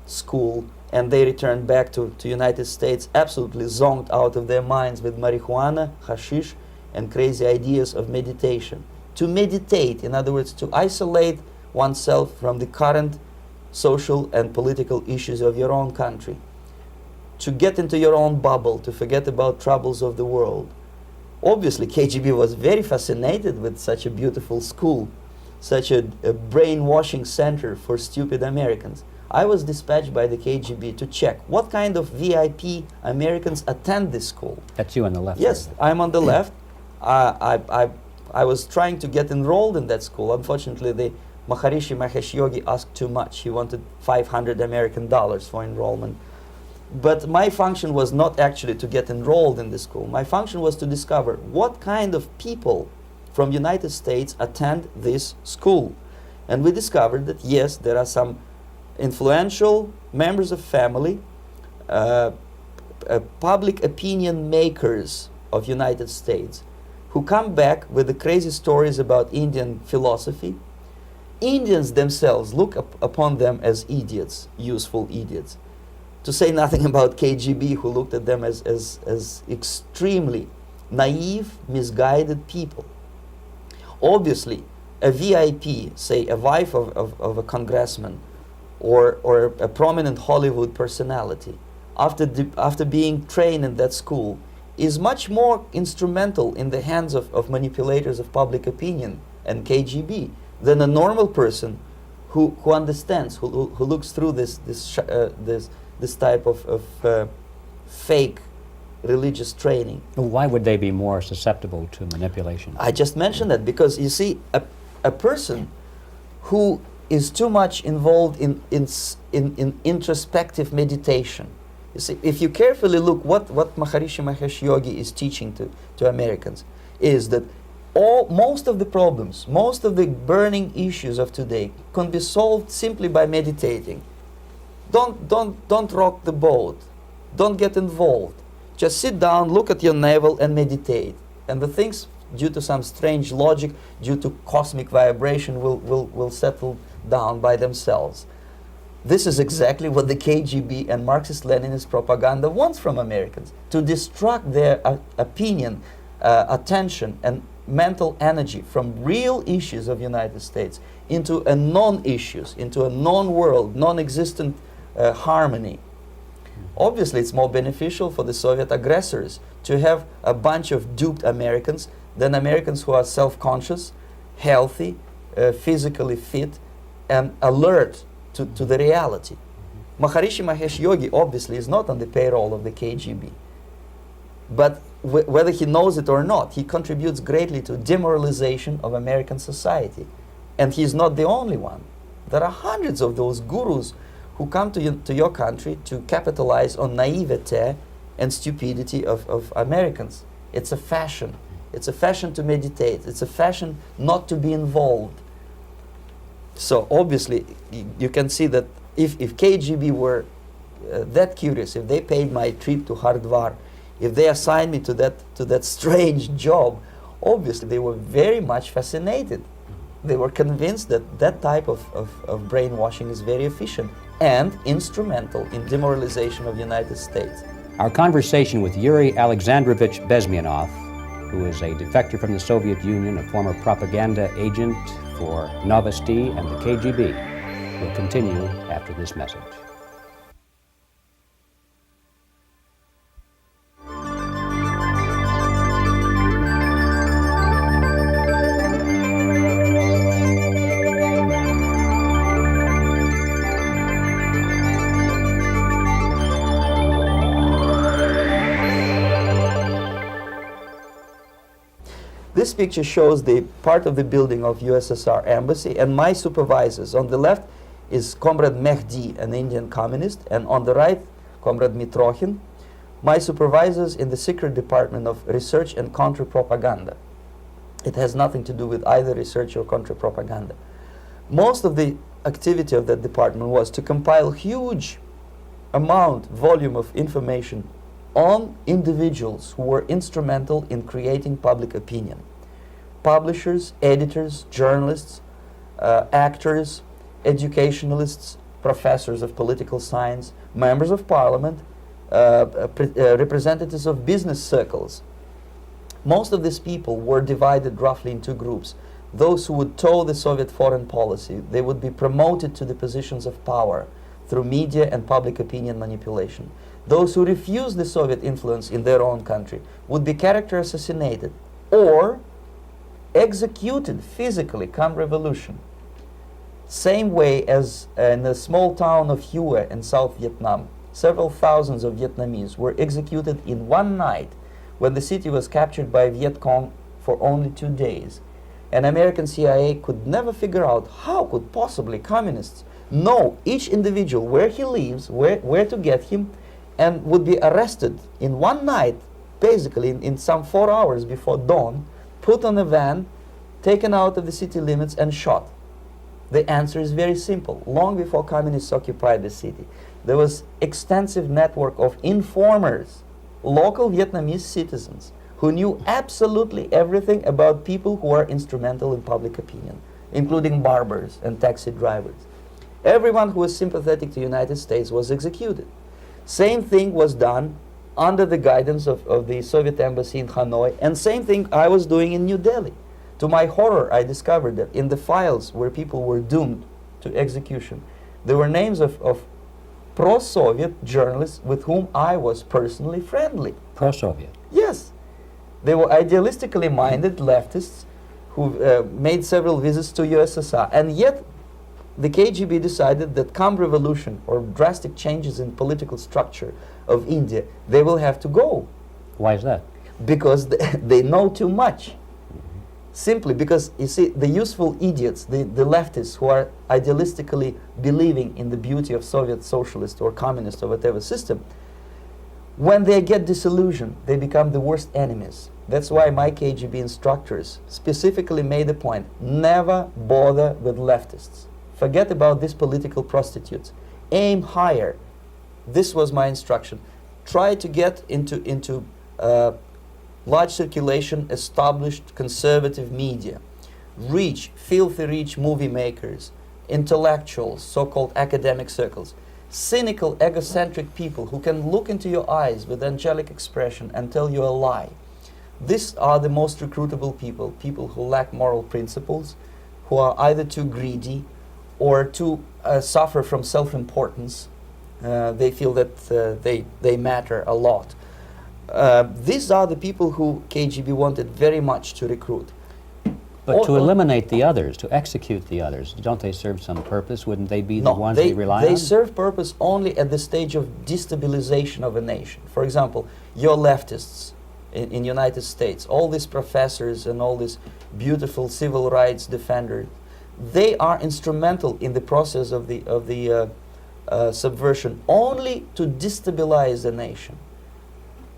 school, and they returned back to United States absolutely zonked out of their minds with marijuana, hashish, and crazy ideas of meditation. To meditate, in other words, to isolate oneself from the current social and political issues of your own country, to get into your own bubble, to forget about troubles of the world. Obviously, KGB was very fascinated with such a beautiful school, such a brainwashing center for stupid Americans. I was dispatched by the KGB to check what kind of VIP Americans attend this school. That's you on the left. Yes, I'm on the left. I was trying to get enrolled in that school. Unfortunately, the Maharishi Mahesh Yogi asked too much. He wanted $500 American for enrollment. But my function was not actually to get enrolled in the school. My function was to discover what kind of people from United States attend this school. And we discovered that yes, there are some influential members of family, public opinion makers of United States who come back with the crazy stories about Indian philosophy. Indians themselves look upon them as idiots, useful idiots. To say nothing about KGB, who looked at them as extremely naive, misguided people. Obviously, a VIP, say a wife of a congressman, or a prominent Hollywood personality, after being trained in that school, is much more instrumental in the hands of manipulators of public opinion and KGB than a normal person who understands, who looks through this type of fake religious training. Why would they be more susceptible to manipulation? I just mentioned that because you see, a person who is too much involved in introspective meditation. You see, if you carefully look what Maharishi Mahesh Yogi is teaching to Americans, is that most of the problems, most of the burning issues of today can be solved simply by meditating. Don't rock the boat. Don't get involved. Just sit down, look at your navel and meditate. And the things, due to some strange logic, due to cosmic vibration, will settle down by themselves. This is exactly what the KGB and Marxist-Leninist propaganda wants from Americans, to distract their opinion, attention, and mental energy from real issues of United States into a non-issues, into a non-world, non-existent harmony. Obviously, it's more beneficial for the Soviet aggressors to have a bunch of duped Americans than Americans who are self-conscious, healthy, physically fit, and alert to the reality. Maharishi Mahesh Yogi obviously is not on the payroll of the KGB. But whether he knows it or not, he contributes greatly to demoralization of American society. And he's not the only one. There are hundreds of those gurus who come to your country to capitalize on naivete and stupidity of Americans. It's a fashion. It's a fashion to meditate. It's a fashion not to be involved. So obviously, you can see that if KGB were that curious, if they paid my trip to Hardwar, if they assigned me to that strange job, obviously they were very much fascinated. They were convinced that that type of brainwashing is very efficient and instrumental in demoralization of the United States. Our conversation with Yuri Alexandrovich Bezmenov, who is a defector from the Soviet Union, a former propaganda agent for Novosti and the KGB, will continue after this message. This This picture shows the part of the building of USSR embassy, and my supervisors. On the left is Comrade Mehdi, an Indian communist, and on the right, Comrade Mitrokhin, my supervisors in the secret department of research and counter-propaganda. It has nothing to do with either research or counter-propaganda. Most of the activity of that department was to compile huge volume of information on individuals who were instrumental in creating public opinion. Publishers, editors, journalists, actors, educationalists, professors of political science, members of parliament, representatives of business circles. Most of these people were divided roughly in two groups. Those who would toe the Soviet foreign policy, they would be promoted to the positions of power through media and public opinion manipulation. Those who refused the Soviet influence in their own country would be character assassinated or executed physically come revolution. Same way as in the small town of Hue in South Vietnam, several thousands of Vietnamese were executed in one night when the city was captured by Viet Cong for only 2 days. And American CIA could never figure out how could possibly communists know each individual, where he lives, where to get him, and would be arrested in one night, basically in some 4 hours before dawn, put on a van, taken out of the city limits and shot. The answer is very simple. Long before communists occupied the city, there was extensive network of informers, local Vietnamese citizens, who knew absolutely everything about people who are instrumental in public opinion, including barbers and taxi drivers. Everyone who was sympathetic to the United States was executed. Same thing was done under the guidance of the Soviet embassy in Hanoi, and same thing I was doing in New Delhi. To my horror, I discovered that in the files where people were doomed to execution, there were names of pro-Soviet journalists with whom I was personally friendly. Pro-Soviet? Yes. They were idealistically minded leftists who made several visits to USSR, and yet the KGB decided that come revolution or drastic changes in political structure of India, they will have to go. Why is that? Because they know too much. Simply because, you see, the useful idiots, the leftists who are idealistically believing in the beauty of Soviet socialist or communist or whatever system, when they get disillusioned, they become the worst enemies. That's why my KGB instructors specifically made a point, never bother with leftists. Forget about these political prostitutes. Aim higher. This was my instruction. Try to get into large circulation, established conservative media. Rich, filthy rich movie makers, intellectuals, so-called academic circles. Cynical, egocentric people who can look into your eyes with angelic expression and tell you a lie. These are the most recruitable people, people who lack moral principles, who are either too greedy or too suffer from self-importance. They feel that they matter a lot. These are the people who KGB wanted very much to recruit. But to eliminate the others, to execute the others, don't they serve some purpose? Wouldn't they be the ones they rely on? They serve purpose only at the stage of destabilization of a nation. For example, your leftists in United States, all these professors and all these beautiful civil rights defenders, they are instrumental in the process of the subversion only to destabilize the nation.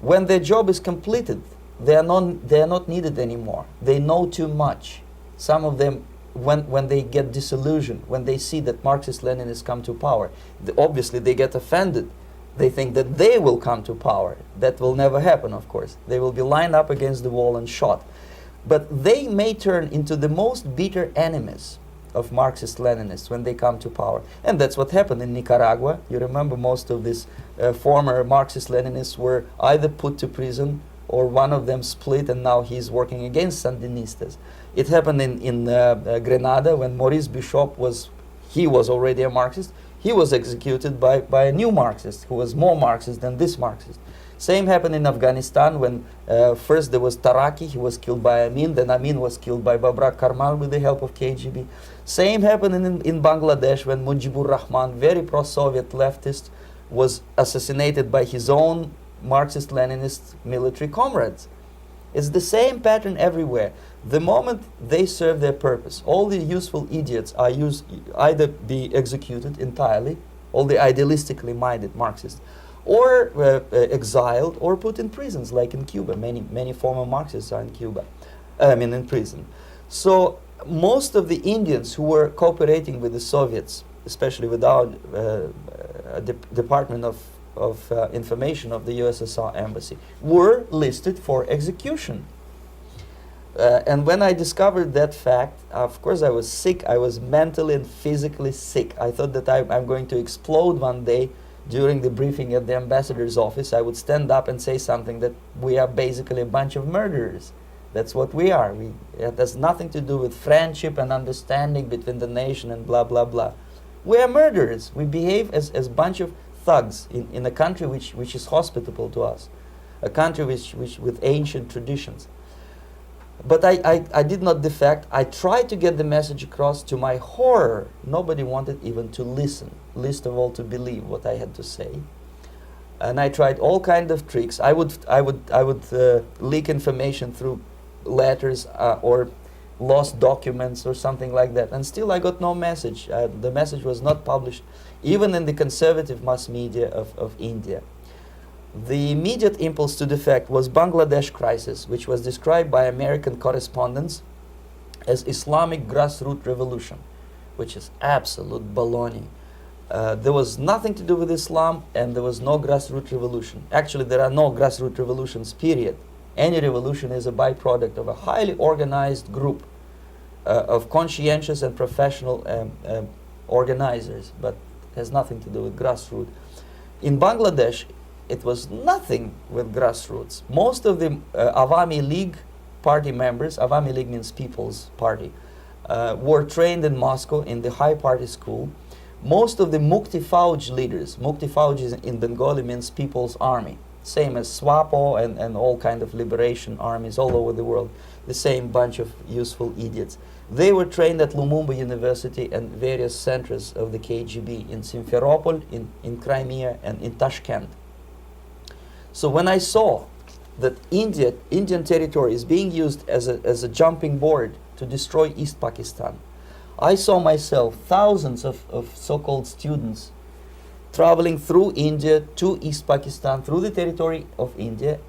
When their job is completed, they are not needed anymore. They know too much. Some of them, when they get disillusioned, when they see that Marxist-Leninists come to power, obviously they get offended. They think that they will come to power. That will never happen, of course. They will be lined up against the wall and shot. But they may turn into the most bitter enemies of Marxist-Leninists when they come to power. And that's what happened in Nicaragua. You remember most of these former Marxist-Leninists were either put to prison or one of them split, and now he's working against Sandinistas. It happened in Grenada when Maurice Bishop was already a Marxist. He was executed by a new Marxist who was more Marxist than this Marxist. Same happened in Afghanistan when first there was Taraki, he was killed by Amin, then Amin was killed by Babrak Karmal with the help of KGB. Same happened in Bangladesh when Mujibur Rahman, very pro-Soviet leftist, was assassinated by his own Marxist-Leninist military comrades. It's the same pattern everywhere. The moment they serve their purpose, all the useful idiots are either be executed entirely, all the idealistically minded Marxists, or exiled or put in prisons, like in Cuba. Many former Marxists are in Cuba, in prison. So most of the Indians who were cooperating with the Soviets, especially with our Department of Information of the USSR Embassy, were listed for execution. And when I discovered that fact, of course I was sick. I was mentally and physically sick. I thought that I'm going to explode one day during the briefing at the ambassador's office. I would stand up and say something that we are basically a bunch of murderers. That's what we are. It has nothing to do with friendship and understanding between the nation and blah, blah, blah. We are murderers. We behave as a bunch of thugs in a country which is hospitable to us, a country which with ancient traditions. But I did not defect. I tried to get the message across. To my horror, nobody wanted even to listen, least of all to believe what I had to say. And I tried all kinds of tricks. I would leak information through letters or lost documents or something like that. And still I got no message. The message was not published, even in the conservative mass media of India. The immediate impulse to defect was Bangladesh crisis, which was described by American correspondents as Islamic grassroots revolution, which is absolute baloney. There was nothing to do with Islam, and there was no grassroots revolution. Actually, there are no grassroots revolutions, period. Any revolution is a byproduct of a highly organized group of conscientious and professional organizers, but has nothing to do with grassroots. In Bangladesh, it was nothing with grassroots. Most of the Awami League party members, Awami League means People's Party, were trained in Moscow in the High Party School. Most of the Mukti Fauj leaders, Mukti Fauj in Bengali means People's Army, same as SWAPO and all kind of liberation armies all over the world, the same bunch of useful idiots. They were trained at Lumumba University and various centers of the KGB in Simferopol, in Crimea, and in Tashkent. So when I saw that Indian territory is being used as a jumping board to destroy East Pakistan, I saw myself thousands of so-called students traveling through India to East Pakistan, through the territory of India,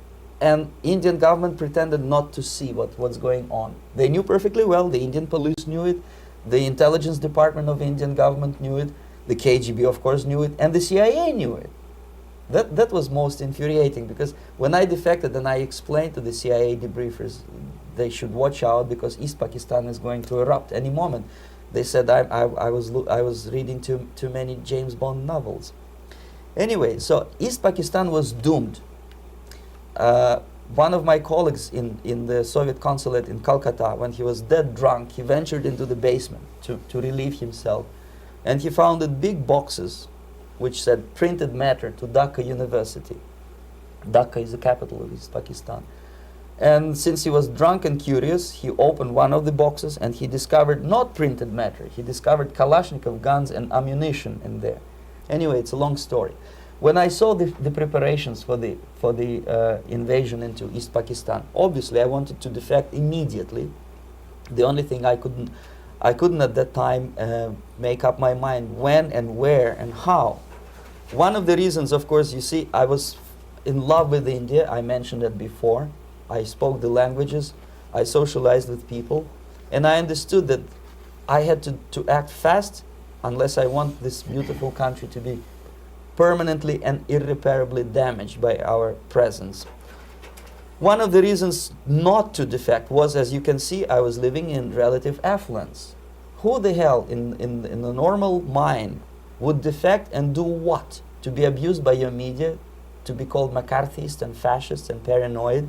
and Indian government pretended not to see what's going on. They knew perfectly well, the Indian police knew it, the intelligence department of Indian government knew it, the KGB of course knew it, and the CIA knew it. That was most infuriating, because when I defected and I explained to the CIA debriefers they should watch out because East Pakistan is going to erupt any moment, they said I was reading too many James Bond novels. Anyway, so East Pakistan was doomed. One of my colleagues in the Soviet consulate in Calcutta, when he was dead drunk, he ventured into the basement to relieve himself, and he found big boxes which said printed matter to Dhaka University. Dhaka is the capital of East Pakistan. And since he was drunk and curious, he opened one of the boxes and he discovered not printed matter. He discovered Kalashnikov guns and ammunition in there. Anyway, it's a long story. When I saw the preparations for the invasion into East Pakistan, obviously I wanted to defect immediately. The only thing I couldn't at that time make up my mind when and where and how. One of the reasons, of course, you see, I was in love with India. I mentioned it before. I spoke the languages. I socialized with people. And I understood that I had to act fast unless I want this beautiful country to be permanently and irreparably damaged by our presence. One of the reasons not to defect was, as you can see, I was living in relative affluence. Who the hell in a normal mind would defect and do what? To be abused by your media, to be called McCarthyist and fascist and paranoid,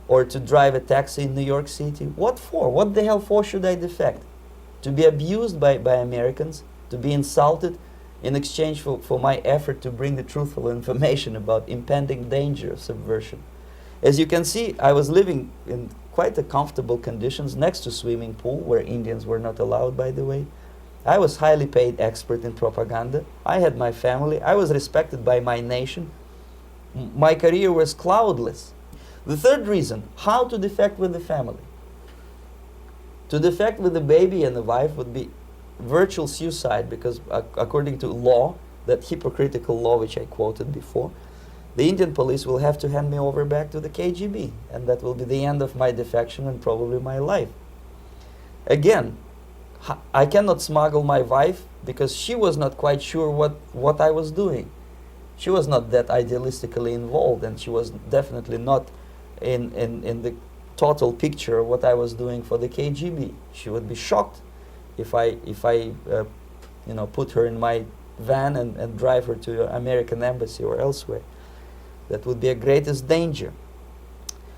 or to drive a taxi in New York City? What for? What the hell for should I defect? To be abused by Americans, to be insulted in exchange for my effort to bring the truthful information about impending danger of subversion. As you can see, I was living in quite a comfortable conditions next to swimming pool, where Indians were not allowed, by the way. I was highly paid expert in propaganda. I had my family. I was respected by my nation. My career was cloudless. The third reason, how to defect with the family. To defect with the baby and the wife would be virtual suicide because according to law, that hypocritical law which I quoted before, the Indian police will have to hand me over back to the KGB, and that will be the end of my defection and probably my life. Again, I cannot smuggle my wife because she was not quite sure what I was doing. She was not that idealistically involved, and she was definitely not in the total picture of what I was doing for the KGB. She would be shocked if I put her in my van and drive her to the American embassy or elsewhere. That would be a greatest danger.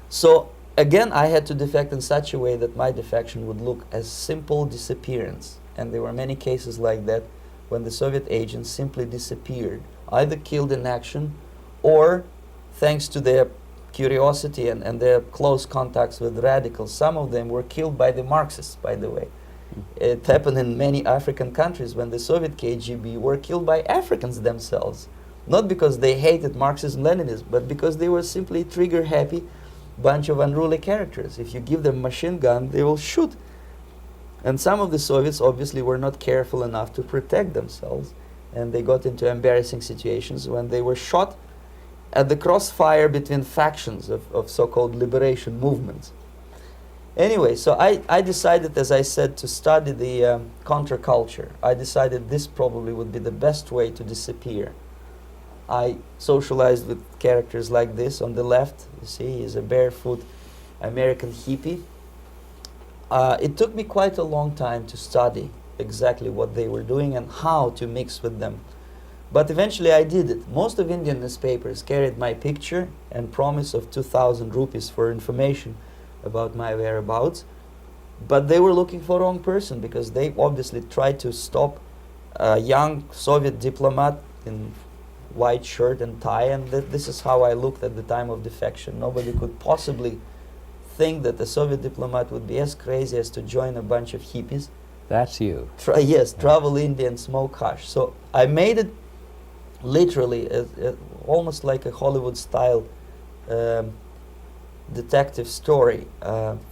So again, I had to defect in such a way that my defection would look as simple disappearance. And there were many cases like that when the Soviet agents simply disappeared, either killed in action or, thanks to their curiosity and their close contacts with radicals, some of them were killed by the Marxists, by the way. It happened in many African countries when the Soviet KGB were killed by Africans themselves. Not because they hated Marxism, Leninism, but because they were simply trigger-happy bunch of unruly characters. If you give them a machine gun, they will shoot. And some of the Soviets obviously were not careful enough to protect themselves, and they got into embarrassing situations when they were shot at the crossfire between factions of so-called liberation movements. Anyway, so I decided, as I said, to study the counterculture. I decided this probably would be the best way to disappear. I socialized with characters like this. On the left, you see, he's a barefoot American hippie. It took me quite a long time to study exactly what they were doing and how to mix with them. But eventually I did it. Most of Indian newspapers carried my picture and promise of 2,000 rupees for information about my whereabouts. But they were looking for the wrong person because they obviously tried to stop a young Soviet diplomat in white shirt and tie, and this is how I looked at the time of defection. Nobody could possibly think that a Soviet diplomat would be as crazy as to join a bunch of hippies. That's you. Travel India and smoke hash. So I made it literally almost like a Hollywood-style detective story.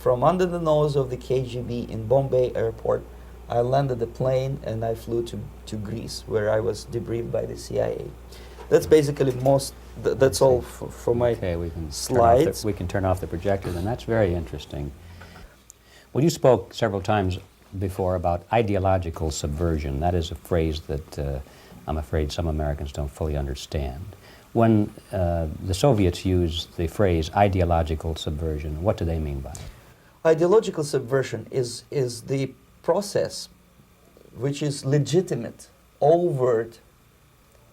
From under the nose of the KGB in Bombay airport, I landed the plane and I flew to Greece, where I was debriefed by the CIA. That's basically that's all for my slides. We can turn off the projector, then. That's very interesting. Well, you spoke several times before about ideological subversion. That is a phrase that I'm afraid some Americans don't fully understand. When the Soviets used the phrase ideological subversion, what do they mean by it? Ideological subversion is the process which is legitimate, overt,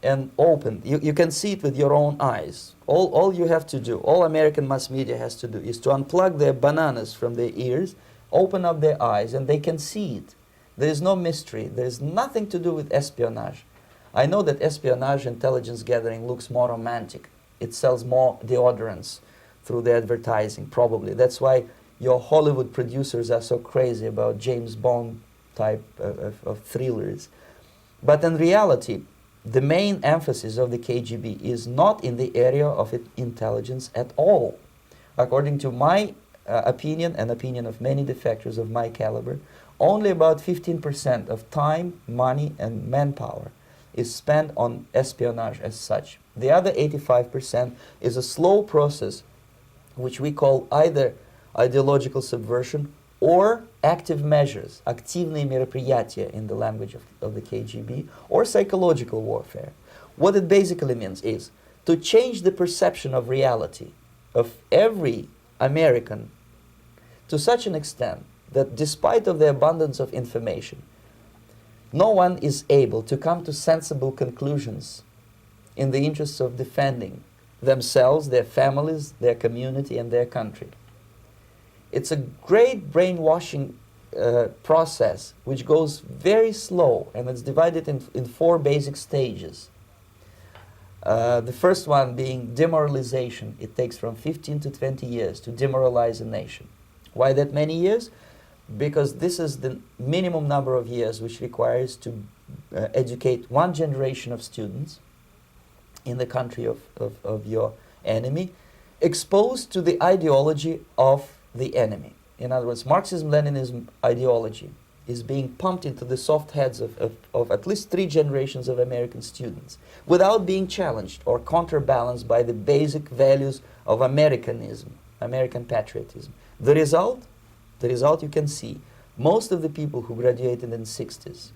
and open. You can see it with your own eyes. All you have to do, all American mass media has to do, is to unplug their bananas from their ears, open up their eyes, and they can see it. There is no mystery. There is nothing to do with espionage. I know that espionage intelligence gathering looks more romantic. It sells more deodorants through the advertising, probably. That's why your Hollywood producers are so crazy about James Bond type of thrillers. But in reality, the main emphasis of the KGB is not in the area of intelligence at all. According to my opinion and opinion of many defectors of my caliber, only about 15% of time, money, and manpower is spent on espionage as such. The other 85% is a slow process which we call either ideological subversion or active measures, активные мероприятия in the language of the KGB, or psychological warfare. What it basically means is to change the perception of reality of every American to such an extent that despite of the abundance of information, no one is able to come to sensible conclusions in the interests of defending themselves, their families, their community, and their country. It's a great brainwashing process which goes very slow, and it's divided in 4 basic stages. The first one being demoralization. It takes from 15 to 20 years to demoralize a nation. Why that many years? Because this is the minimum number of years which requires to educate one generation of students in the country of your enemy. exposed to the ideology of the enemy. In other words, Marxism-Leninism ideology is being pumped into the soft heads of at least 3 generations of American students without being challenged or counterbalanced by the basic values of Americanism, American patriotism. The result you can see. Most of the people who graduated in the 60s,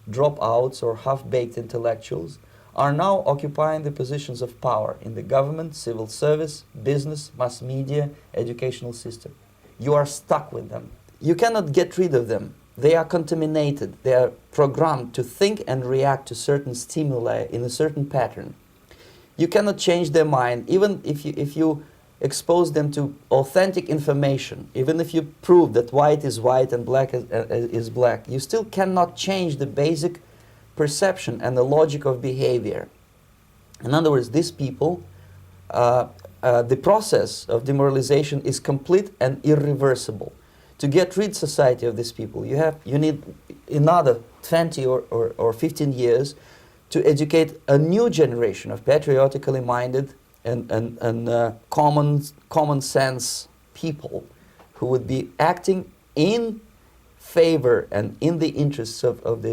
dropouts or half-baked intellectuals, are now occupying the positions of power in the government, civil service, business, mass media, educational system. You are stuck with them. You cannot get rid of them. They are contaminated. They are programmed to think and react to certain stimuli in a certain pattern. You cannot change their mind, even if you expose them to authentic information, even if you prove that white is white and black is black, you still cannot change the basic perception and the logic of behavior. In other words, these people, the process of demoralization is complete and irreversible. To get rid society of these people, you need another 20 or 15 years to educate a new generation of patriotically minded and common sense people who would be acting in favor and in the interests of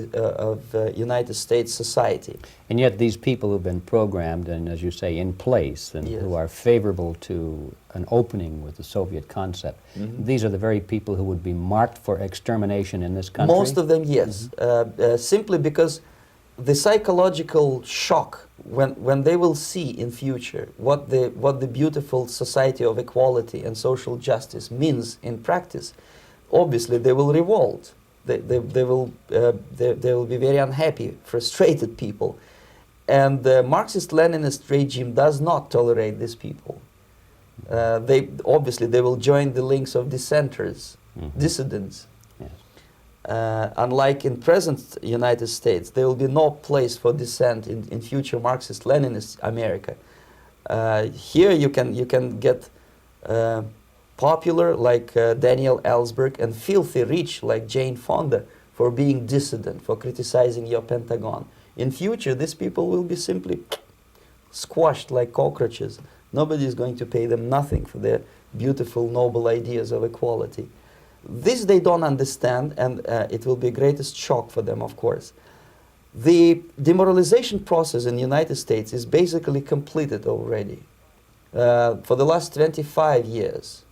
United States society. And yet these people who've been programmed and, as you say, in place and Yes. who are favorable to an opening with the Soviet concept, these are the very people who would be marked for extermination in this country? Most of them, yes. Simply because the psychological shock when they will see in future what the beautiful society of equality and social justice means in practice, obviously they will revolt. They will be very unhappy, frustrated people. And the Marxist-Leninist regime does not tolerate these people. They will join the links of dissenters, dissidents. Yes. Unlike in present United States, there will be no place for dissent in future Marxist-Leninist America. Here you can get popular like Daniel Ellsberg and filthy rich like Jane Fonda for being dissident, for criticizing your Pentagon. In future, these people will be simply squashed like cockroaches. Nobody is going to pay them nothing for their beautiful, noble ideas of equality. This they don't understand, and it will be greatest shock for them, of course. The demoralization process in the United States is basically completed already. For the last 25 years,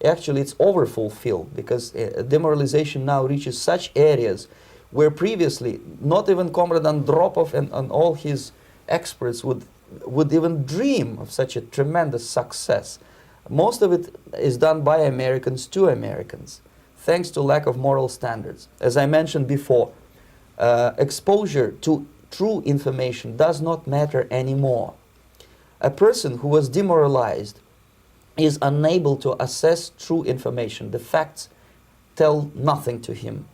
actually it's overfulfilled, because demoralization now reaches such areas where previously not even Comrade Andropov and all his experts would even dream of such a tremendous success. Most of it is done by Americans to Americans, thanks to lack of moral standards. As I mentioned before, exposure to true information does not matter anymore. A person who was demoralized is unable to assess true information. The facts tell nothing to him.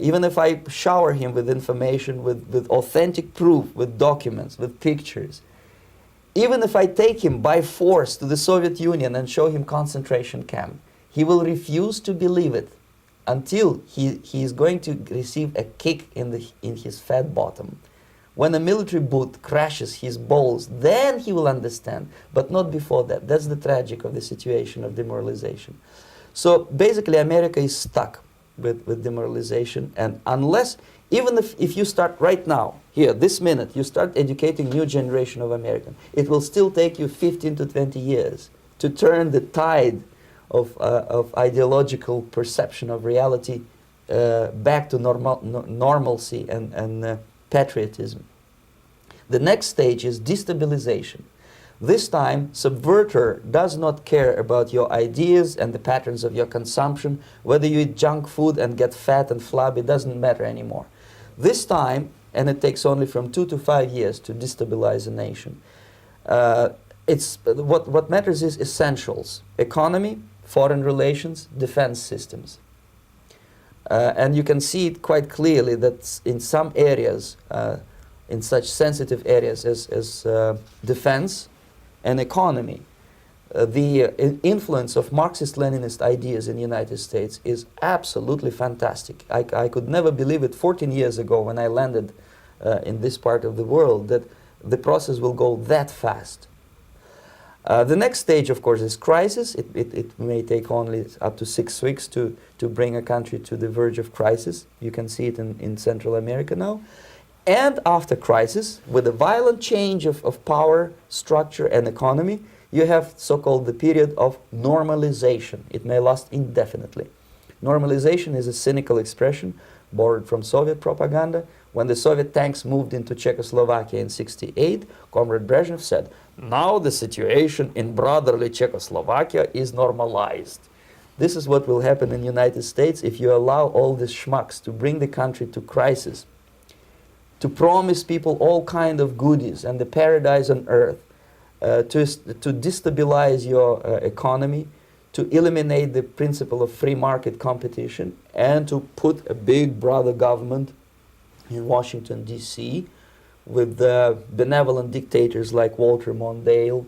Even if I shower him with information, with authentic proof, with documents, with pictures, even if I take him by force to the Soviet Union and show him concentration camp, he will refuse to believe it until he is going to receive a kick in his fat bottom. When a military boot crashes his balls, then he will understand, but not before that. That's the tragic of the situation of demoralization. So basically America is stuck with demoralization, and unless, even if you start right now, here, this minute, you start educating new generation of Americans, it will still take you 15 to 20 years to turn the tide of ideological perception of reality back to normalcy and patriotism. The next stage is destabilization. This time, subverter does not care about your ideas and the patterns of your consumption. Whether you eat junk food and get fat and flabby, doesn't matter anymore. This time, and it takes only from 2 to 5 years to destabilize a nation, what matters is essentials: economy, foreign relations, defense systems. And you can see it quite clearly that in some areas, in such sensitive areas as defense and economy, the influence of Marxist-Leninist ideas in the United States is absolutely fantastic. I could never believe it 14 years ago when I landed in this part of the world, that the process will go that fast. The next stage, of course, is crisis. It may take only up to 6 weeks to bring a country to the verge of crisis. You can see it in Central America now. And after crisis, with a violent change of power, structure, and economy, you have so-called the period of normalization. It may last indefinitely. Normalization is a cynical expression borrowed from Soviet propaganda. When the Soviet tanks moved into Czechoslovakia in '68, Comrade Brezhnev said, "Now the situation in brotherly Czechoslovakia is normalized." This is what will happen in the United States if you allow all these schmucks to bring the country to crisis, to promise people all kind of goodies and the paradise on earth, to destabilize your economy, to eliminate the principle of free market competition, and to put a big brother government in Washington, D.C., with benevolent dictators like Walter Mondale,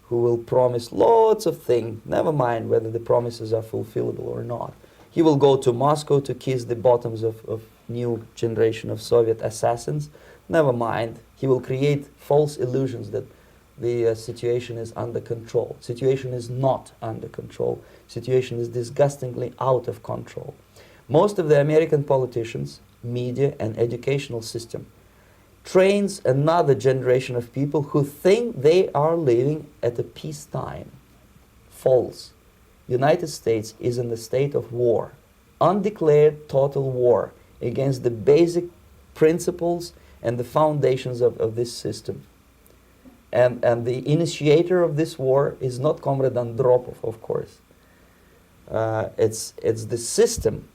who will promise lots of things, never mind whether the promises are fulfillable or not. He will go to Moscow to kiss the bottoms of new generation of Soviet assassins, never mind. He will create false illusions that the situation is under control. Situation is not under control. Situation is disgustingly out of control. Most of the American politicians, media, and educational system trains another generation of people who think they are living at a peacetime. False. United States is in the state of war, undeclared total war against the basic principles and the foundations of this system. And the initiator of this war is not Comrade Andropov, of course. It's the system.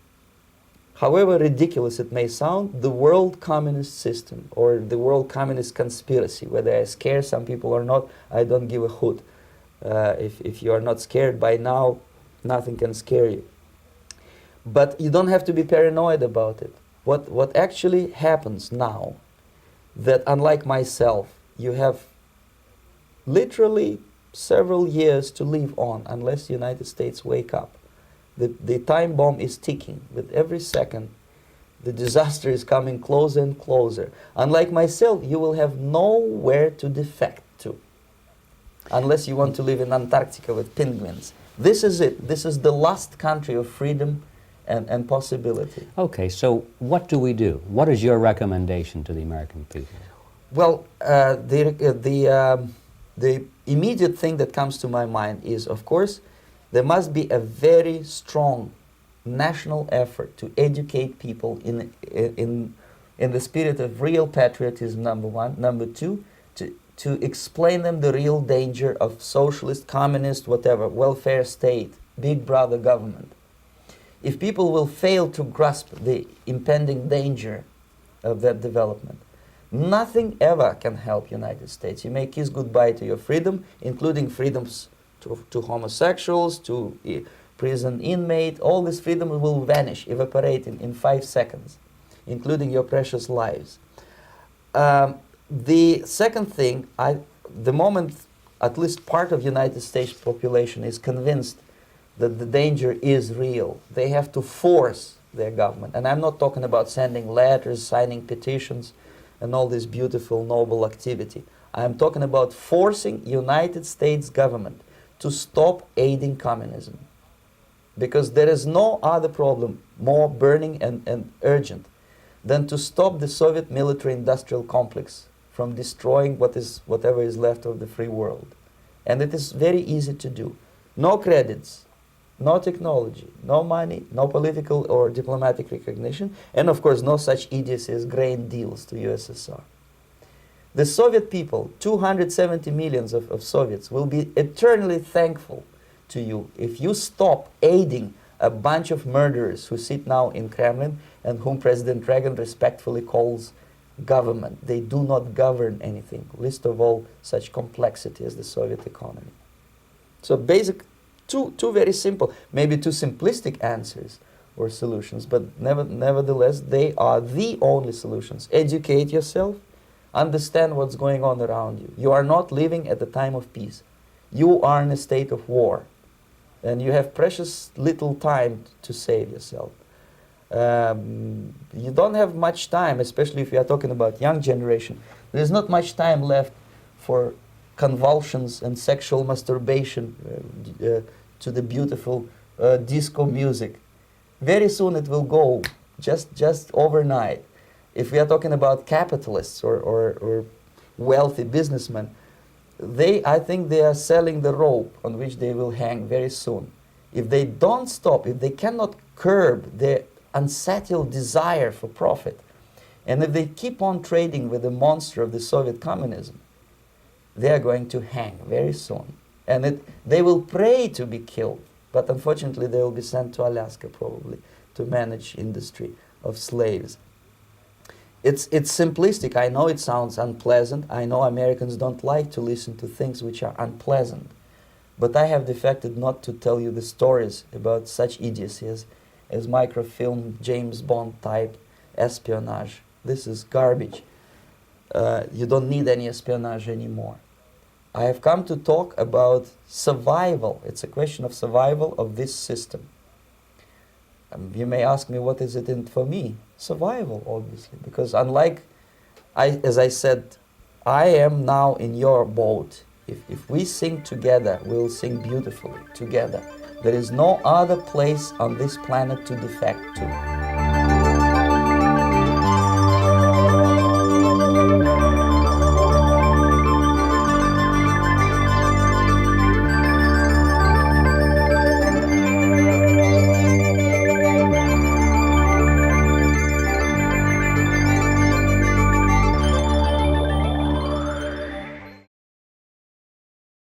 However ridiculous it may sound, the world communist system or the world communist conspiracy, whether I scare some people or not, I don't give a hoot. If you are not scared by now, nothing can scare you. But you don't have to be paranoid about it. What actually happens now, that unlike myself, you have literally several years to live on unless the United States wake up. The time bomb is ticking. With every second, the disaster is coming closer and closer. Unlike myself, you will have nowhere to defect to, unless you want to live in Antarctica with penguins. This is it. This is the last country of freedom and possibility. Okay, so what do we do? What is your recommendation to the American people? Well, the immediate thing that comes to my mind is, of course, there must be a very strong national effort to educate people in the spirit of real patriotism, number one. Number two, to explain them the real danger of socialist, communist, whatever, welfare state, big brother government. If people will fail to grasp the impending danger of that development, nothing ever can help United States. You may kiss goodbye to your freedom, including freedoms to homosexuals, to prison inmate. All this freedom will vanish, evaporate in 5 seconds, including your precious lives. The second thing, the moment at least part of United States population is convinced that the danger is real, they have to force their government. And I'm not talking about sending letters, signing petitions, and all this beautiful, noble activity. I'm talking about forcing United States government to stop aiding communism. Because there is no other problem more burning and urgent than to stop the Soviet military-industrial complex from destroying whatever is left of the free world. And it is very easy to do. No credits, no technology, no money, no political or diplomatic recognition, and of course no such idiocy as grain deals to USSR. The Soviet people, 270 millions of Soviets, will be eternally thankful to you if you stop aiding a bunch of murderers who sit now in Kremlin and whom President Reagan respectfully calls government. They do not govern anything, least of all such complexity as the Soviet economy. So basic, two very simple, maybe too simplistic answers or solutions, but nevertheless they are the only solutions. Educate yourself, understand what's going on around you. You are not living at the time of peace. You are in a state of war, and you have precious little time to save yourself. You don't have much time, especially if you are talking about young generation. There's not much time left for convulsions and sexual masturbation to the beautiful disco music. Very soon it will go, just overnight. If we are talking about capitalists or wealthy businessmen, I think they are selling the rope on which they will hang very soon. If they don't stop, if they cannot curb their unsettled desire for profit, and if they keep on trading with the monster of the Soviet communism, they are going to hang very soon. And they will pray to be killed, but unfortunately they will be sent to Alaska probably to manage industry of slaves. It's simplistic. I know it sounds unpleasant. I know Americans don't like to listen to things which are unpleasant. But I have defected not to tell you the stories about such idiocy as microfilm, James Bond type espionage. This is garbage. You don't need any espionage anymore. I have come to talk about survival. It's a question of survival of this system. You may ask me, what is it in for me? Survival, obviously, because as I said, I am now in your boat. If we sing together, we'll sing beautifully together. There is no other place on this planet to defect to.